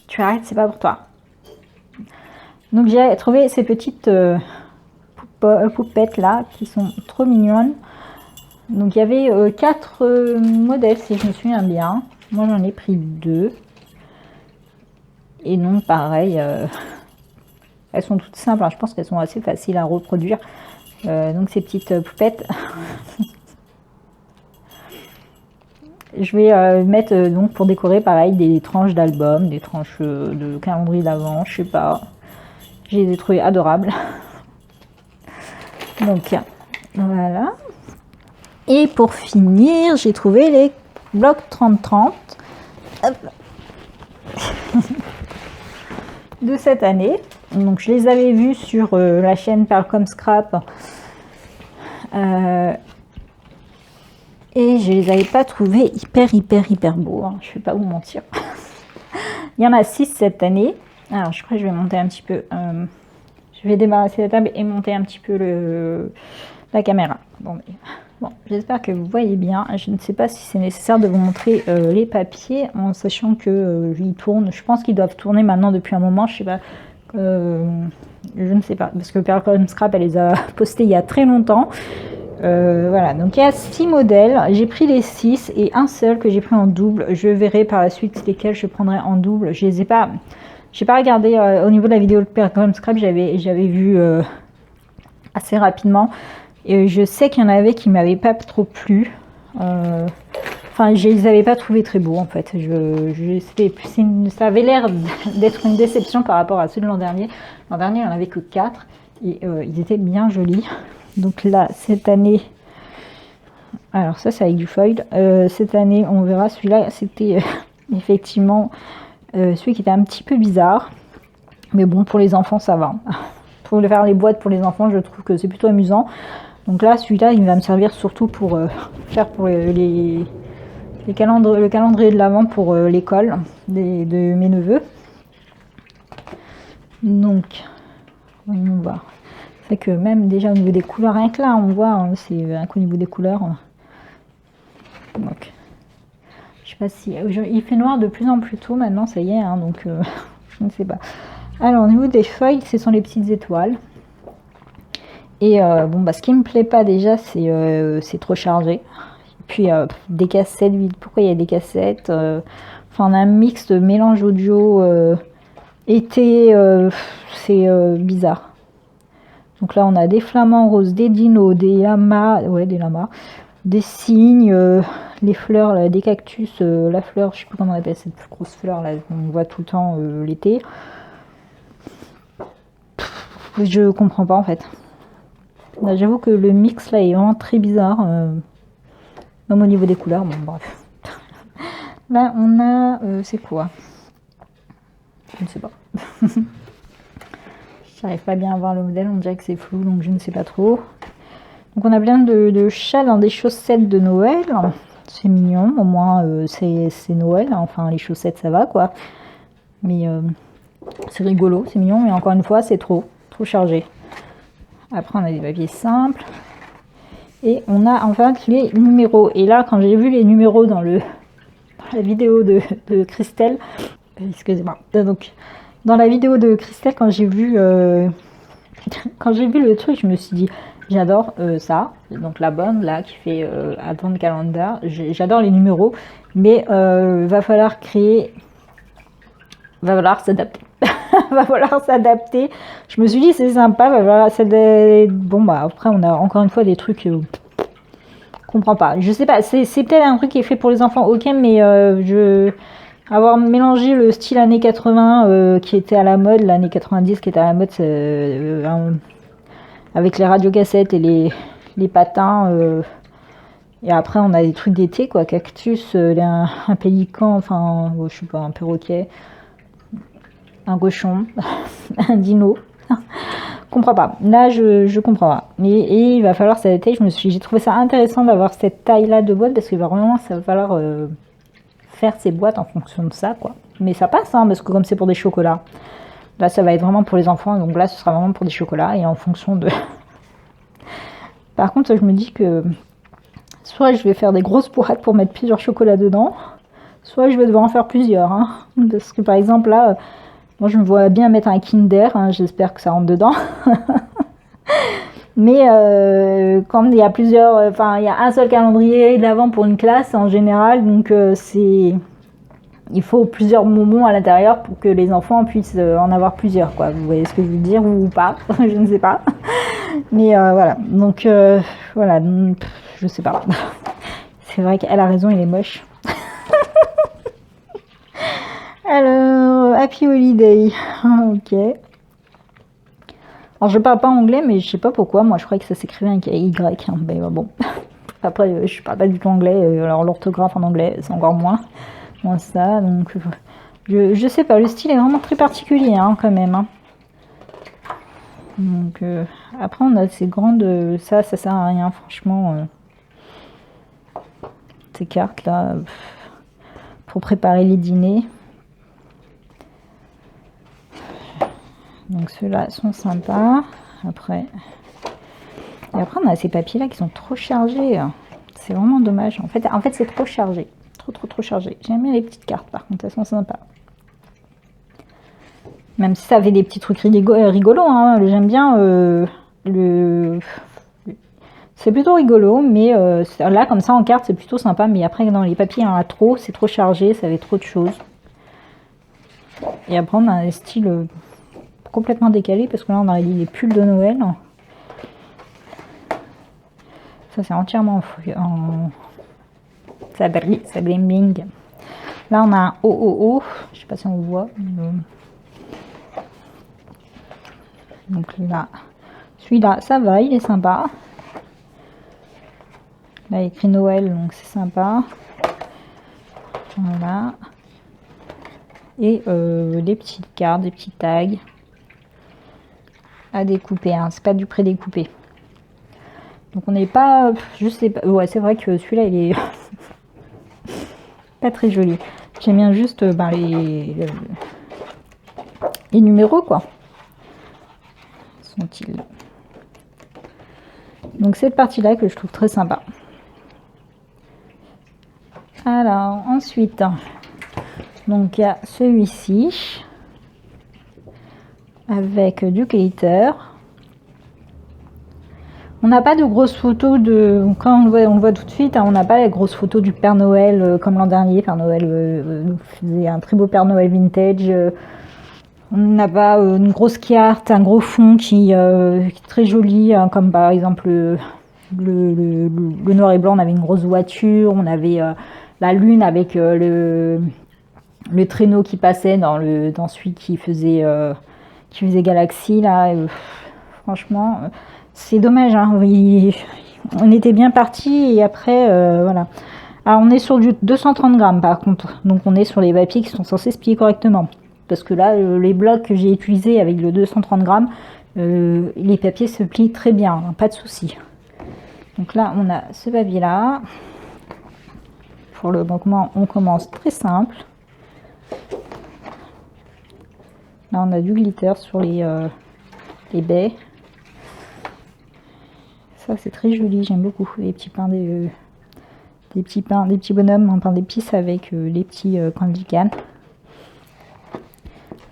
tu arrêtes, c'est pas pour toi. Donc, j'ai trouvé ces petites... poupettes là qui sont trop mignonnes. Donc il y avait 4 modèles si je me souviens bien. Moi j'en ai pris 2. Et non, pareil, elles sont toutes simples, hein. Je pense qu'elles sont assez faciles à reproduire. Donc ces petites poupettes. Je vais mettre donc pour décorer pareil des tranches d'albums, des tranches de calendrier d'avant, je sais pas. Je les ai trouvées adorables. Donc voilà. Et pour finir, j'ai trouvé les blocs 30-30 de cette année. Donc je les avais vus sur la chaîne Perlcom Scrap. Et je les avais pas trouvés hyper beaux, hein. Je vais pas vous mentir. Il y en a 6 cette année. Alors je crois que je vais monter un petit peu. Je vais débarrasser la table et monter un petit peu la caméra. Bon, j'espère que vous voyez bien. Je ne sais pas si c'est nécessaire de vous montrer les papiers en sachant que ils tournent. Je pense qu'ils doivent tourner maintenant depuis un moment. Je sais pas. Je ne sais pas parce que Perlcom Scrap elle les a postés il y a très longtemps. Voilà, donc il y a 6 modèles, j'ai pris les 6 et un seul que j'ai pris en double. Je verrai par la suite lesquels je prendrai en double. Je les ai pas, j'ai pas regardé au niveau de la vidéo de Perlcom Scrap, j'avais vu assez rapidement. Et je sais qu'il y en avait qui m'avaient pas trop plu. Enfin, je les avais pas trouvés très beaux en fait. Ça avait l'air d'être une déception par rapport à ceux de l'an dernier. L'an dernier, il n'y en avait que 4 et ils étaient bien jolis. Donc là, cette année, alors ça c'est avec du foil. Cette année, on verra. Celui-là, c'était effectivement celui qui était un petit peu bizarre. Mais bon, pour les enfants, ça va. Pour faire les boîtes pour les enfants, je trouve que c'est plutôt amusant. Donc là, celui-là, il va me servir surtout pour faire pour le calendrier de l'Avent pour l'école de mes neveux. Donc, voyons voir. C'est que même déjà au niveau des couleurs, rien que là, on voit, hein, c'est un coup au niveau des couleurs. Donc, je sais pas si il fait noir de plus en plus tôt maintenant, ça y est, hein, donc je ne sais pas. Alors au niveau des feuilles, ce sont les petites étoiles. Et bon, bah ce qui me plaît pas déjà, c'est trop chargé. Et puis des cassettes vides. Pourquoi il y a des cassettes Enfin, on a un mix de mélange audio été, c'est bizarre. Donc là, on a des flamants roses, des dinos, des lamas, des cygnes, les fleurs, là, des cactus, la fleur, je sais plus comment on appelle cette grosse fleur là, qu'on voit tout le temps l'été. Je comprends pas en fait. Là, j'avoue que le mix là est vraiment très bizarre, même au niveau des couleurs. Bon, bref. Là, on a, c'est quoi? Je ne sais pas. J'arrive pas bien à voir le modèle, on dirait que c'est flou, donc je ne sais pas trop. Donc on a plein de chats dans des chaussettes de Noël. C'est mignon, au moins c'est Noël. Enfin, les chaussettes, ça va, quoi. Mais c'est rigolo, c'est mignon, mais encore une fois, c'est trop chargé. Après, on a des papiers simples. Et on a en fait les numéros. Et là, quand j'ai vu les numéros dans la vidéo de Christelle, excusez-moi, donc... Dans la vidéo de Christelle, quand j'ai vu le truc, je me suis dit, j'adore ça. Donc la bonne, là, qui fait Advent Calendar. J'adore les numéros, mais va falloir s'adapter. Va falloir s'adapter. Je me suis dit, c'est sympa, va falloir s'adapter. Bon, bah, après, on a encore une fois des trucs... comprends pas. Je sais pas, c'est peut-être un truc qui est fait pour les enfants, ok, mais avoir mélangé le style années 80 qui était à la mode, l'année 90 qui était à la mode, avec les radiocassettes et les patins. Et après, on a des trucs d'été, quoi, cactus, un pélican, enfin, je sais pas, un perroquet, un cochon, un dino. Comprends pas. Là, je comprends pas. Et il va falloir s'adapter. J'ai trouvé ça intéressant d'avoir cette taille-là de boîte parce que vraiment, ça va falloir faire ces boîtes en fonction de ça, quoi. Mais ça passe, hein, parce que comme c'est pour des chocolats, là, ça va être vraiment pour les enfants. Donc là, ce sera vraiment pour des chocolats et en fonction de... Par contre, je me dis que soit je vais faire des grosses boîtes pour mettre plusieurs chocolats dedans, soit je vais devoir en faire plusieurs, hein. Parce que par exemple, là... Moi, je me vois bien mettre un Kinder, hein, j'espère que ça rentre dedans. Mais quand il y a plusieurs, enfin, il y a un seul calendrier d'avant pour une classe en général, donc c'est il faut plusieurs bonbons à l'intérieur pour que les enfants puissent en avoir plusieurs, quoi. Vous voyez ce que je veux dire ou pas? Je ne sais pas. Mais voilà, donc voilà, je sais pas. C'est vrai qu'elle a raison, il est moche. Alors, Happy Holiday. Ok. Alors, je parle pas anglais, mais je sais pas pourquoi. Moi, je croyais que ça s'écrivait avec Y. Hein. Mais bon. Après, je parle pas du tout anglais. Alors, l'orthographe en anglais, c'est encore moins. Moi, ça. Donc, je sais pas. Le style est vraiment très particulier, hein, quand même. Hein. Donc, après, on a ces grandes. Ça sert à rien, franchement. Ces cartes là. Pour préparer les dîners. Donc ceux-là sont sympas. Après, et après on a ces papiers là qui sont trop chargés. C'est vraiment dommage. En fait c'est trop chargé, trop chargé. J'aime bien les petites cartes par contre, elles sont sympas. Même si ça avait des petits trucs rigolos. Hein. J'aime bien c'est plutôt rigolo, mais là comme ça en carte c'est plutôt sympa. Mais après dans les papiers il y en a trop, c'est trop chargé, ça avait trop de choses. Et après on a un style complètement décalé parce que là on a les pulls de Noël. Ça c'est entièrement en ça brille, ça bling bling. Là on a un OOO, je sais pas si on voit. Donc là, celui-là ça va, il est sympa. Là il y a écrit Noël donc c'est sympa. Voilà. Et des petites cartes, des petits tags à découper, hein. C'est pas du pré-découpé. Donc on n'est pas, je sais pas, ouais c'est vrai que celui-là il est pas très joli. J'aime bien juste les numéros quoi. Sont-ils? Donc cette partie-là que je trouve très sympa. Alors ensuite, donc il y a celui-ci avec du glitter. On n'a pas de grosses photos de... Quand on le voit tout de suite, hein, on n'a pas les grosses photos du Père Noël comme l'an dernier. Père Noël faisait un très beau Père Noël vintage. On n'a pas une grosse carte, un gros fond qui est très joli, hein, comme par exemple le noir et blanc. On avait une grosse voiture, on avait la lune avec le traîneau qui passait dans celui qui faisait Galaxy. Là, franchement... C'est dommage, hein. On était bien parti et après, voilà. Alors, on est sur du 230 grammes par contre. Donc, on est sur les papiers qui sont censés se plier correctement. Parce que là, les blocs que j'ai utilisés avec le 230 grammes, les papiers se plient très bien, hein, pas de souci. Donc là, on a ce papier-là. Pour le moment, on commence très simple. Là, on a du glitter sur les baies. Ça c'est très joli, j'aime beaucoup les petits pains des petits bonhommes en pain d'épices avec les petits candy can.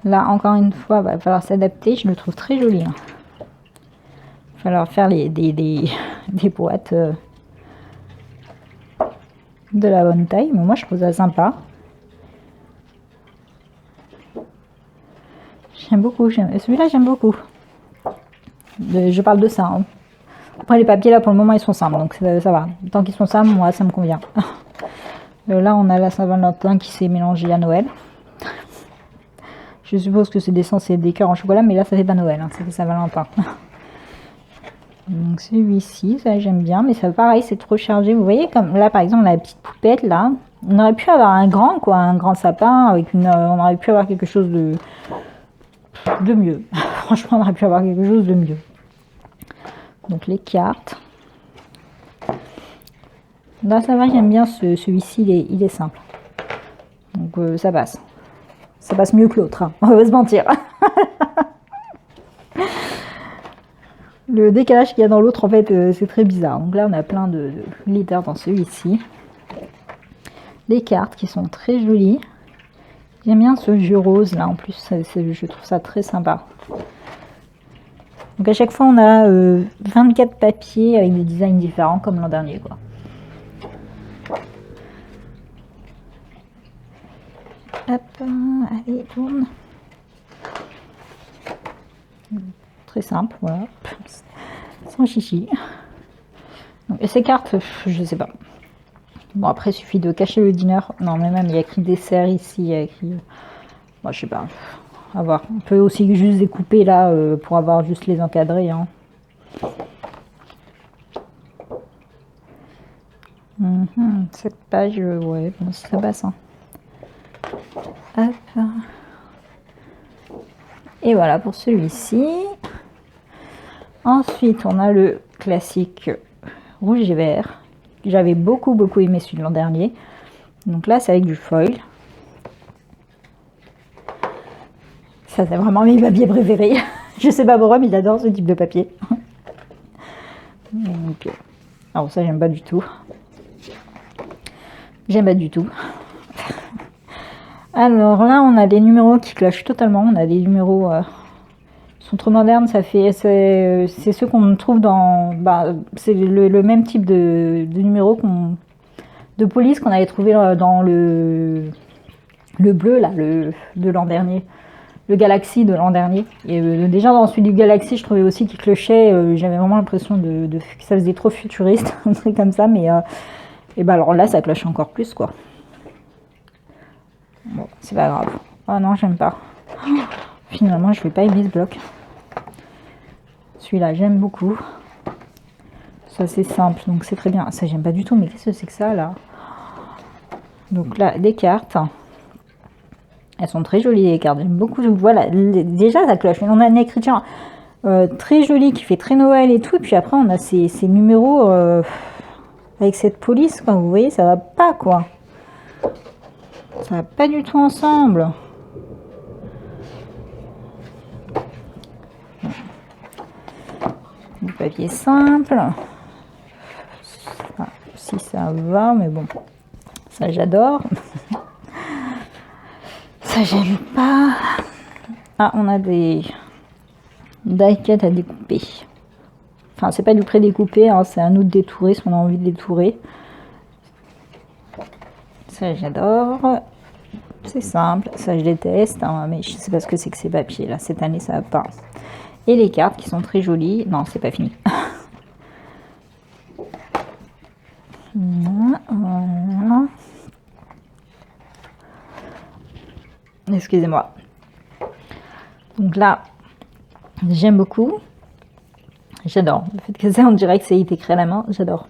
Là encore une fois, va falloir s'adapter, je le trouve très joli. Hein. Il va falloir faire des boîtes de la bonne taille, mais moi je trouve ça sympa. J'aime beaucoup, celui-là j'aime beaucoup. Je parle de ça. Hein. Après les papiers là pour le moment ils sont simples donc ça va. Tant qu'ils sont simples, moi ça me convient. Là on a la Saint-Valentin qui s'est mélangée à Noël. Je suppose que c'est des cœurs en chocolat, mais là ça fait pas Noël, hein, ça fait Saint-Valentin. Donc celui-ci, ça j'aime bien, mais ça pareil c'est trop chargé. Vous voyez comme là par exemple la petite poupette là, on aurait pu avoir un grand sapin avec on aurait pu avoir quelque chose de mieux. Franchement on aurait pu avoir quelque chose de mieux. Donc les cartes. Là ça va, j'aime bien celui-ci, il est simple. Donc ça passe. Ça passe mieux que l'autre, hein. On va pas se mentir. Le décalage qu'il y a dans l'autre en fait c'est très bizarre. Donc là on a plein de glitter dans celui-ci. Les cartes qui sont très jolies. J'aime bien ce jeu rose là en plus, je trouve ça très sympa. Donc à chaque fois on a 24 papiers avec des designs différents comme l'an dernier quoi. Hop, allez, tourne. Très simple, voilà. Sans chichi. Donc, et ces cartes, je sais pas. Bon, après, il suffit de cacher le dîner. Non, mais même, il y a écrit dessert ici. Il y a écrit... Bon, je sais pas. À voir. On peut aussi juste découper là pour avoir juste les encadrés. Hein. Cette page, ouais, bon, ça passe. Hein. Hop. Et voilà pour celui-ci. Ensuite, on a le classique rouge et vert. J'avais beaucoup aimé celui de l'an dernier. Donc là, c'est avec du foil. Ça, c'est vraiment mes papiers préférés. Je sais pas pourquoi, mais j'adore ce type de papier. Donc, alors ça, j'aime pas du tout. J'aime pas du tout. Alors là, on a des numéros qui clochent totalement. On a des numéros... sont trop modernes, c'est ceux qu'on trouve dans... Bah, c'est le même type de numéro de police qu'on avait trouvé dans le bleu, là, de l'an dernier. Le Galaxy de l'an dernier. Et déjà dans celui du Galaxy, je trouvais aussi qu'il clochait. J'avais vraiment l'impression que ça faisait trop futuriste, un truc comme ça. Mais et bah alors là, ça cloche encore plus, quoi. Bon, c'est pas grave. Oh non, j'aime pas. Finalement, je vais pas aimer ce bloc. Celui-là, j'aime beaucoup. Ça, c'est simple, donc c'est très bien. Ça, j'aime pas du tout, mais qu'est-ce que c'est que ça, là? Donc là, des cartes. Elles sont très jolies, les cartes. J'aime beaucoup. Voilà, déjà, ça cloche. On a une écriture très jolie qui fait très Noël et tout. Et puis après, on a ces numéros avec cette police, quoi. Vous voyez, ça va pas, quoi. Ça va pas du tout ensemble. Du papier simple. Ah, si ça va, mais bon. Ça, j'adore. Ça, j'aime pas. Ah, on a des die-cut à découper. Enfin, c'est pas du pré-découpé, hein, c'est à nous de détourer si on a envie de détourer. Ça, j'adore. C'est simple. Ça, je déteste. Hein, mais je sais pas ce que c'est que ces papiers là. Cette année, ça va pas. Et les cartes qui sont très jolies. Non, c'est pas fini. Voilà. Excusez-moi. Donc là, j'aime beaucoup. J'adore. Le fait que ça, on dirait que c'est écrit à la main. J'adore.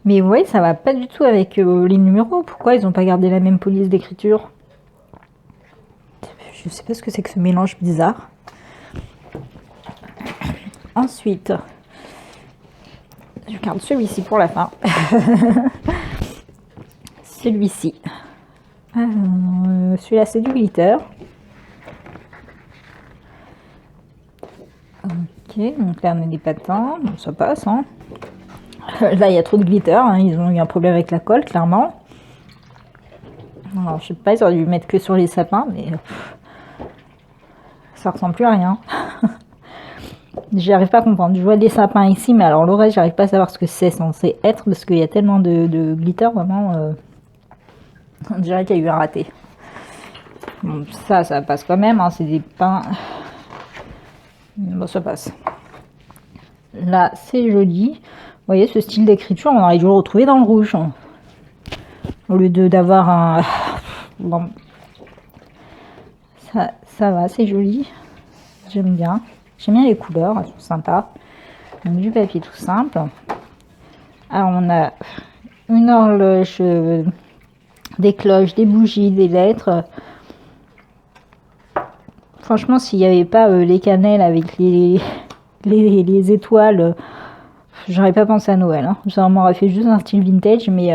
Mais vous voyez, ça va pas du tout avec les numéros. Pourquoi ils n'ont pas gardé la même police d'écriture? Je sais pas ce que c'est que ce mélange bizarre. Ensuite, je garde celui-ci pour la fin. Celui-ci. Celui-là, c'est du glitter. Ok, donc là, on a des patins. Bon, ça passe, hein. Là, il y a trop de glitter. Hein. Ils ont eu un problème avec la colle, clairement. Alors, je sais pas, ils auraient dû mettre que sur les sapins, mais ça ressemble plus à rien. J'arrive pas à comprendre. Je vois des sapins ici, mais alors le reste, j'arrive pas à savoir ce que c'est censé être parce qu'il y a tellement de glitter, vraiment. On dirait qu'il y a eu un raté. Bon, ça passe quand même. Hein, c'est des pains. Bon, ça passe. Là, c'est joli. Vous voyez, ce style d'écriture, on aurait dû le retrouver dans le rouge. Hein. Au lieu d'avoir un... Bon. Ça va, c'est joli. J'aime bien. J'aime bien les couleurs, elles sont sympas. Donc, du papier tout simple. Alors, on a une horloge, des cloches, des bougies, des lettres. Franchement, s'il n'y avait pas les cannelles avec les étoiles, j'aurais pas pensé à Noël. Hein. Ça m'aurait fait juste un style vintage, mais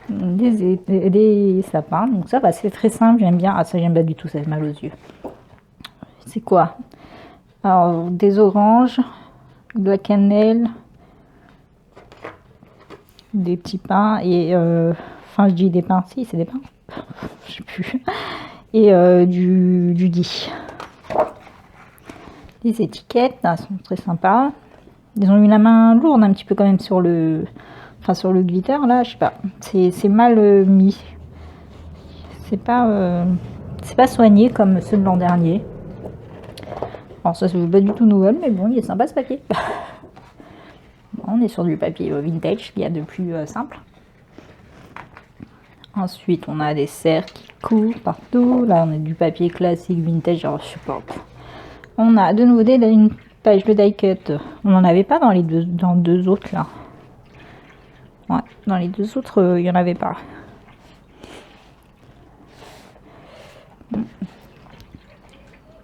des sapins. Donc ça, c'est très simple, j'aime bien. Ah, ça, j'aime pas du tout, ça fait mal aux yeux. C'est quoi? Alors, des oranges, de la cannelle, des petits pains et... Enfin, je dis des pains, si, c'est des pains. Je sais plus. Et du gui. Les étiquettes, là, sont très sympas. Ils ont eu la main lourde un petit peu quand même sur le... Enfin, sur le glitter, là, je sais pas. C'est mal mis. c'est pas soigné comme ceux de l'an dernier. Alors ça, c'est pas du tout nouvel, mais bon, il est sympa ce papier. On est sur du papier vintage, qu'il y a de plus simple. Ensuite, on a des serres qui courent partout. Là, on a du papier classique vintage, alors je sais pas. On a de nouveau une page de die cut. On n'en avait pas dans deux autres là. Ouais, dans les deux autres, il n'y en avait pas.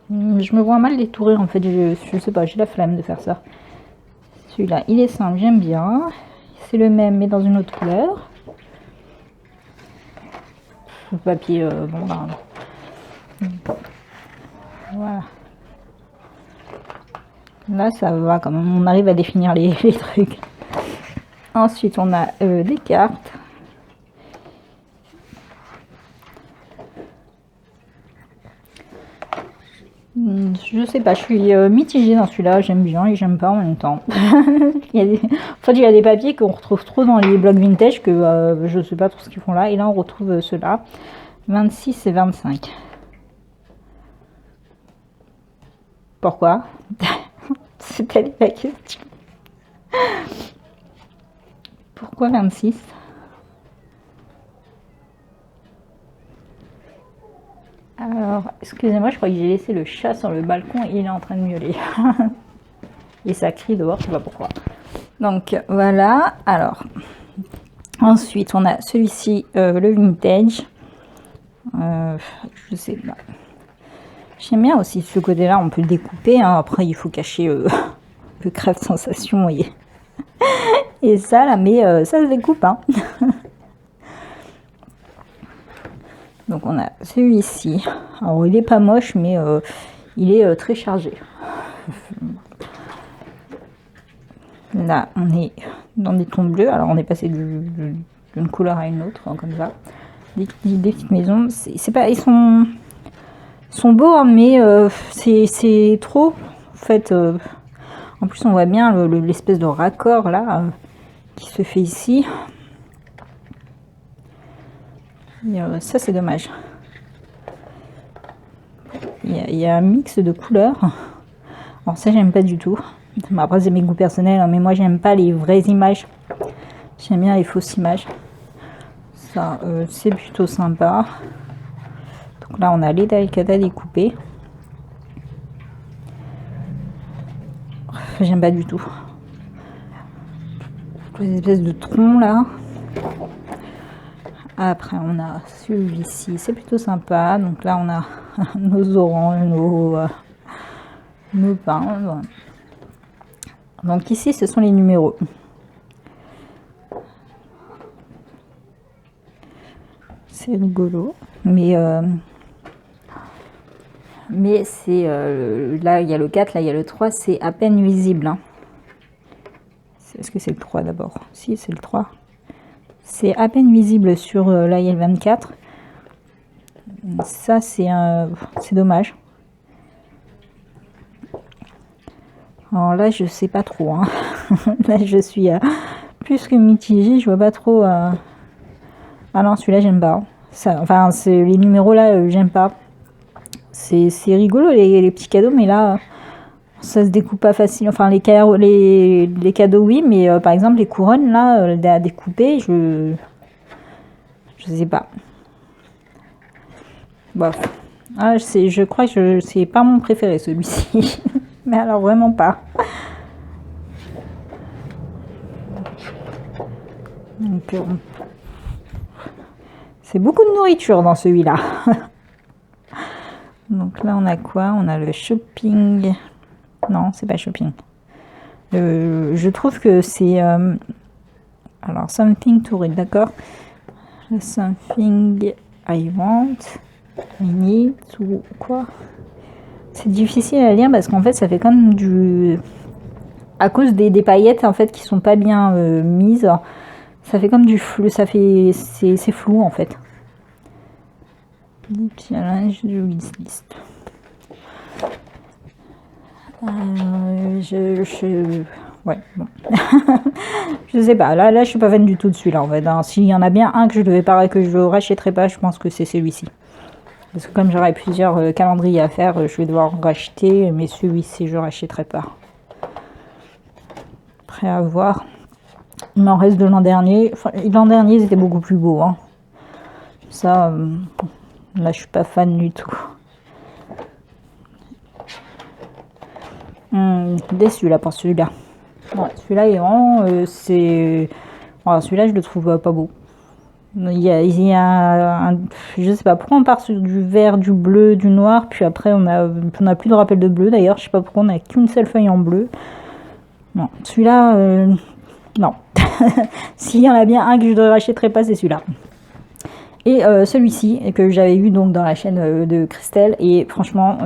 Je me vois mal les tourer en fait. Je sais pas, j'ai la flemme de faire ça. Celui-là, il est simple, j'aime bien. C'est le même, mais dans une autre couleur. Le papier, bon ben. Voilà. Là, ça va quand même. On arrive à définir les trucs. Ensuite, on a des cartes. Je sais pas, je suis mitigée dans celui-là. J'aime bien et j'aime pas en même temps. En fait, il y a des papiers qu'on retrouve trop dans les blogs vintage que je sais pas trop ce qu'ils font là. Et là, on retrouve ceux-là. 26 et 25. Pourquoi? C'était la question. Pourquoi 26? Alors, excusez-moi, je crois que j'ai laissé le chat sur le balcon et il est en train de miauler. Et ça crie dehors, je sais pas pourquoi. Donc, voilà. Alors, ensuite, on a celui-ci, le vintage. Je sais pas. J'aime bien aussi ce côté-là, on peut le découper. Hein. Après, il faut cacher le crève sensation et ça, là, mais ça se découpe. Hein. Donc on a celui-ci. Alors il est pas moche, mais il est très chargé. Là on est dans des tons bleus. Alors on est passé d'une couleur à une autre, hein, comme ça. Des petites maisons. C'est pas, ils sont beaux, hein, mais c'est trop. En fait, en plus on voit bien l'espèce de raccord là qui se fait ici. Et, ça c'est dommage. Il y a un mix de couleurs. Alors ça j'aime pas du tout. Après c'est mes goûts personnels, hein, mais moi j'aime pas les vraies images. J'aime bien les fausses images. Ça c'est plutôt sympa. Donc là on a les daikata découpés. J'aime pas du tout. Les espèces de troncs là. Après on a celui-ci, c'est plutôt sympa. Donc là on a nos oranges, nos pains. Voilà. Donc ici ce sont les numéros. C'est rigolo, mais c'est là il y a le 4, là il y a le 3, c'est à peine visible. Hein. Est-ce que c'est le 3 d'abord? Si, c'est le 3. C'est à peine visible sur là il y a le 24. Ça c'est dommage. Alors là je sais pas trop. Hein. Là je suis plus que mitigée, je vois pas trop. Ah non, celui-là j'aime pas. Ça, enfin les numéros là j'aime pas. C'est rigolo les petits cadeaux, mais là ça se découpe pas facile. Enfin les cadeaux oui, mais par exemple les couronnes là à découper, je sais pas. Bof. Ah, je crois que c'est pas mon préféré celui-ci. Mais alors vraiment pas. Donc c'est beaucoup de nourriture dans celui-là. Donc là on a quoi? On a le shopping. Non, c'est pas shopping. Je trouve que c'est alors something to read, d'accord. Something I want, I need, ou quoi. C'est difficile à lire parce qu'en fait ça fait comme à cause des paillettes en fait qui sont pas bien mises, ça fait comme du flou, c'est flou en fait. Challenge de liste. Ouais, bon. Je sais pas, là je suis pas fan du tout de celui-là en fait. Hein. S'il y en a bien un que je rachèterais pas, je pense que c'est celui-ci. Parce que comme j'aurai plusieurs calendriers à faire, je vais devoir en racheter, mais celui-ci, je ne rachèterai pas. Après à voir. Il m'en reste de l'an dernier. Enfin, l'an dernier, ils étaient beaucoup plus beaux. Hein. Ça, là, je suis pas fan du tout. Déçu là pour celui-là. Ouais, celui-là est vraiment, voilà, celui-là, je le trouve pas beau. Il y a un, je sais pas pourquoi on part sur du vert, du bleu, du noir, puis après on a plus de rappel de bleu. D'ailleurs, je sais pas pourquoi on a qu'une seule feuille en bleu. Non, celui-là, non. S'il y en a bien un que je ne rachèterai pas, c'est celui-là. Et celui-ci que j'avais eu donc dans la chaîne de Christelle, et franchement,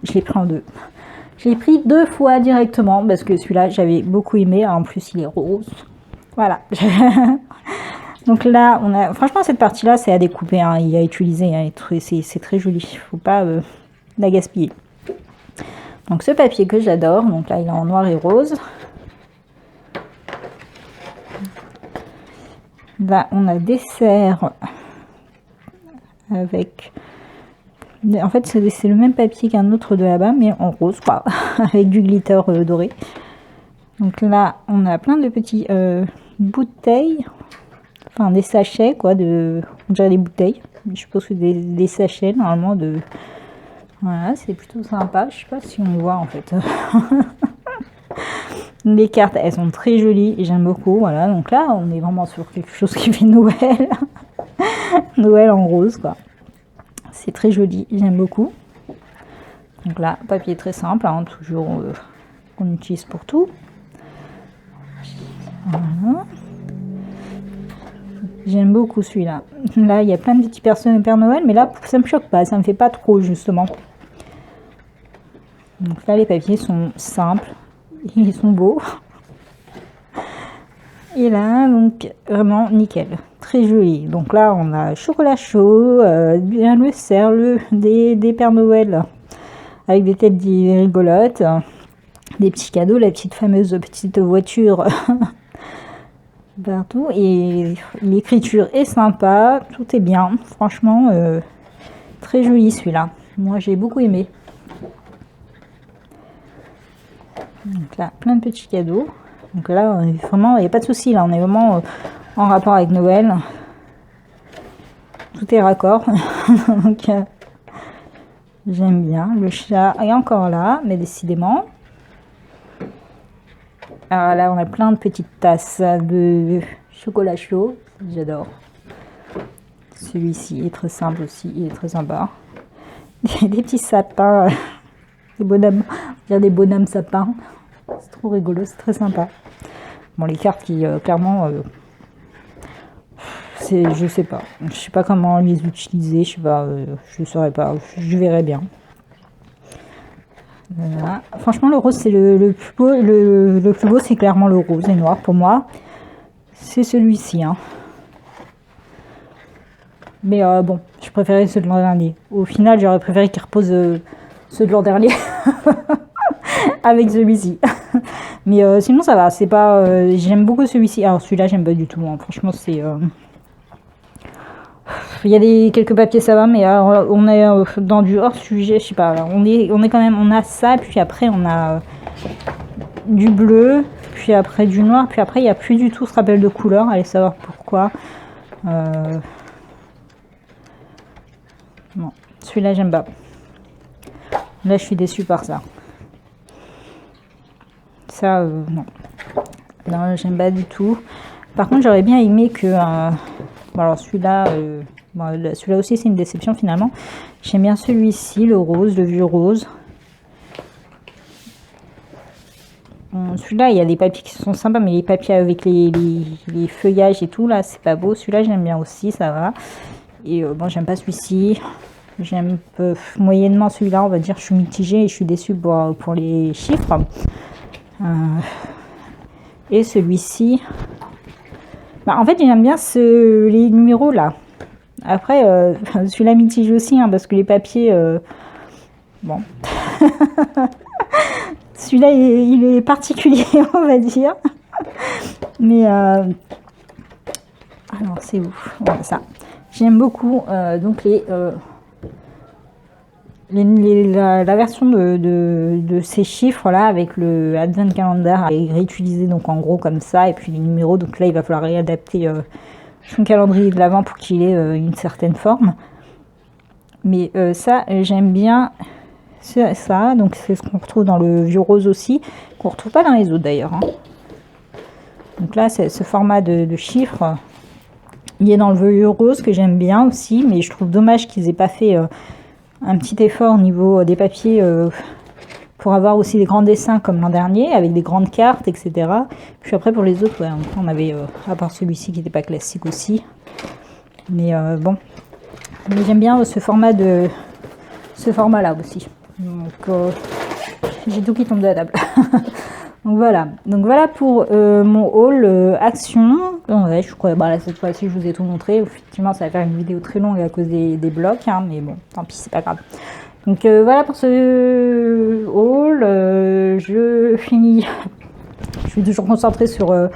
je l'ai pris en deux. Je l'ai pris 2 fois directement parce que celui-là j'avais beaucoup aimé. En plus, il est rose. Voilà. Donc là, on a franchement cette partie-là, c'est à découper, hein, et à utiliser. Hein, c'est très joli. Il faut pas la gaspiller. Donc ce papier que j'adore. Donc là, il est en noir et rose. Là, on a des serres avec... En fait, c'est le même papier qu'un autre de là-bas, mais en rose, quoi, avec du glitter doré. Donc là, on a plein de petits bouteilles, enfin des sachets, quoi, on dirait des bouteilles. Je suppose que des sachets, normalement, de... Voilà, c'est plutôt sympa. Je sais pas si on voit, en fait. Les cartes, elles sont très jolies et j'aime beaucoup. Voilà, donc là, on est vraiment sur quelque chose qui fait Noël. Noël en rose, quoi. C'est très joli, j'aime beaucoup. Donc là, papier très simple, hein, toujours qu'on utilise pour tout. Voilà. J'aime beaucoup celui-là. Là, il y a plein de petits personnages Père Noël, mais là, ça me choque pas, ça me fait pas trop, justement. Donc là, les papiers sont simples, ils sont beaux. Et là, donc, vraiment nickel. Très joli. Donc là, on a chocolat chaud, bien le cerf, des Pères Noël avec des têtes rigolotes, des petits cadeaux, la petite fameuse petite voiture partout. Et l'écriture est sympa, tout est bien. Franchement, très joli celui-là. Moi, j'ai beaucoup aimé. Donc là, plein de petits cadeaux. Donc là, vraiment, il n'y a pas de souci. Là, on est vraiment en rapport avec Noël. Tout est raccord. Donc, j'aime bien. Le chat est encore là, mais décidément. Alors là, on a plein de petites tasses de chocolat chaud. J'adore. Celui-ci est très simple aussi. Il est très sympa. Des petits sapins. Des bonhommes. Des bonhommes sapins. C'est trop rigolo. C'est très sympa. Bon, les cartes qui, clairement... je sais pas comment les utiliser, je sais pas, je saurais pas, je verrai bien. Voilà. Franchement, le rose c'est le plus beau, le plus beau c'est clairement le rose et noir pour moi. C'est celui-ci, hein. Mais bon, je préférais ceux de l'an dernier. Au final, j'aurais préféré qu'ils reposent ceux de l'an dernier avec celui-ci. Mais sinon ça va, c'est pas, j'aime beaucoup celui-ci. Alors celui-là j'aime pas du tout, hein. Franchement c'est... Il y a quelques papiers, ça va, mais on est dans du hors sujet, je sais pas. On est quand même, on a ça, puis après on a du bleu, puis après du noir, puis après il n'y a plus du tout ce rappel de couleur. Allez savoir pourquoi. Bon, celui-là j'aime pas. Là je suis déçue par ça. Ça, non. Non, j'aime pas du tout. Par contre, j'aurais bien aimé que... bon, alors celui-là... Bon, celui-là aussi c'est une déception finalement. J'aime bien celui-ci, le rose, le vieux rose. Bon, celui-là il y a des papiers qui sont sympas, mais les papiers avec les feuillages et tout là c'est pas beau. Celui-là j'aime bien aussi, ça va. Et bon, j'aime pas celui-ci. J'aime moyennement celui-là, on va dire. Je suis mitigée et je suis déçue pour les chiffres. Et celui-ci, bah, en fait j'aime bien les numéros là. Après, celui-là mitige aussi, hein, parce que les papiers... bon. Celui-là, il est particulier, on va dire. Mais... alors, c'est où? Voilà, ça. J'aime beaucoup donc les la version de ces chiffres là avec le Advent Calendar est réutilisée donc en gros comme ça, et puis les numéros, donc là il va falloir réadapter son calendrier de l'avant pour qu'il ait une certaine forme. Mais ça j'aime bien ça, donc c'est ce qu'on retrouve dans le vieux rose aussi, qu'on retrouve pas dans les autres d'ailleurs, hein. Donc là c'est ce format de chiffres, il est dans le vieux rose que j'aime bien aussi, mais je trouve dommage qu'ils aient pas fait un petit effort au niveau des papiers pour avoir aussi des grands dessins comme l'an dernier, avec des grandes cartes, etc. Puis après pour les autres, ouais, on avait, à part celui-ci qui n'était pas classique aussi. Mais bon, mais j'aime bien ce format-là aussi. Donc j'ai tout qui tombe de la table. Donc voilà pour mon haul action. Ouais, je crois, bah là, cette fois-ci je vous ai tout montré. Effectivement ça va faire une vidéo très longue à cause des blocs, hein, mais bon, tant pis, c'est pas grave. Donc voilà pour ce haul. Je finis. Je suis toujours concentrée sur la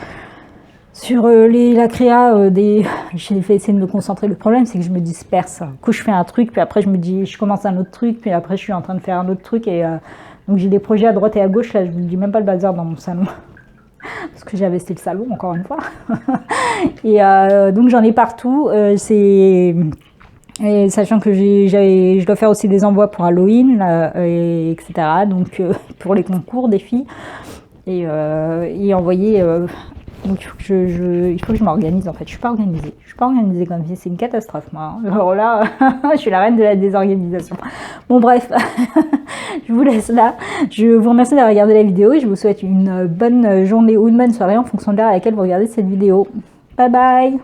créa des. J'ai fait essayer de me concentrer. Le problème c'est que je me disperse. Du coup je fais un truc, puis après je me dis, je commence un autre truc, puis après je suis en train de faire un autre truc, et donc j'ai des projets à droite et à gauche. Là je ne dis même pas le bazar dans mon salon. Parce que j'ai investi le salon encore une fois. Et donc j'en ai partout. Et sachant que je dois faire aussi des envois pour Halloween, etc. Donc pour les concours des filles. Et envoyer. Donc il faut que je m'organise en fait. Je suis pas organisée comme ça. C'est une catastrophe moi. Alors là, je suis la reine de la désorganisation. Bon bref, je vous laisse là. Je vous remercie d'avoir regardé la vidéo et je vous souhaite une bonne journée ou une bonne soirée en fonction de l'heure à laquelle vous regardez cette vidéo. Bye bye.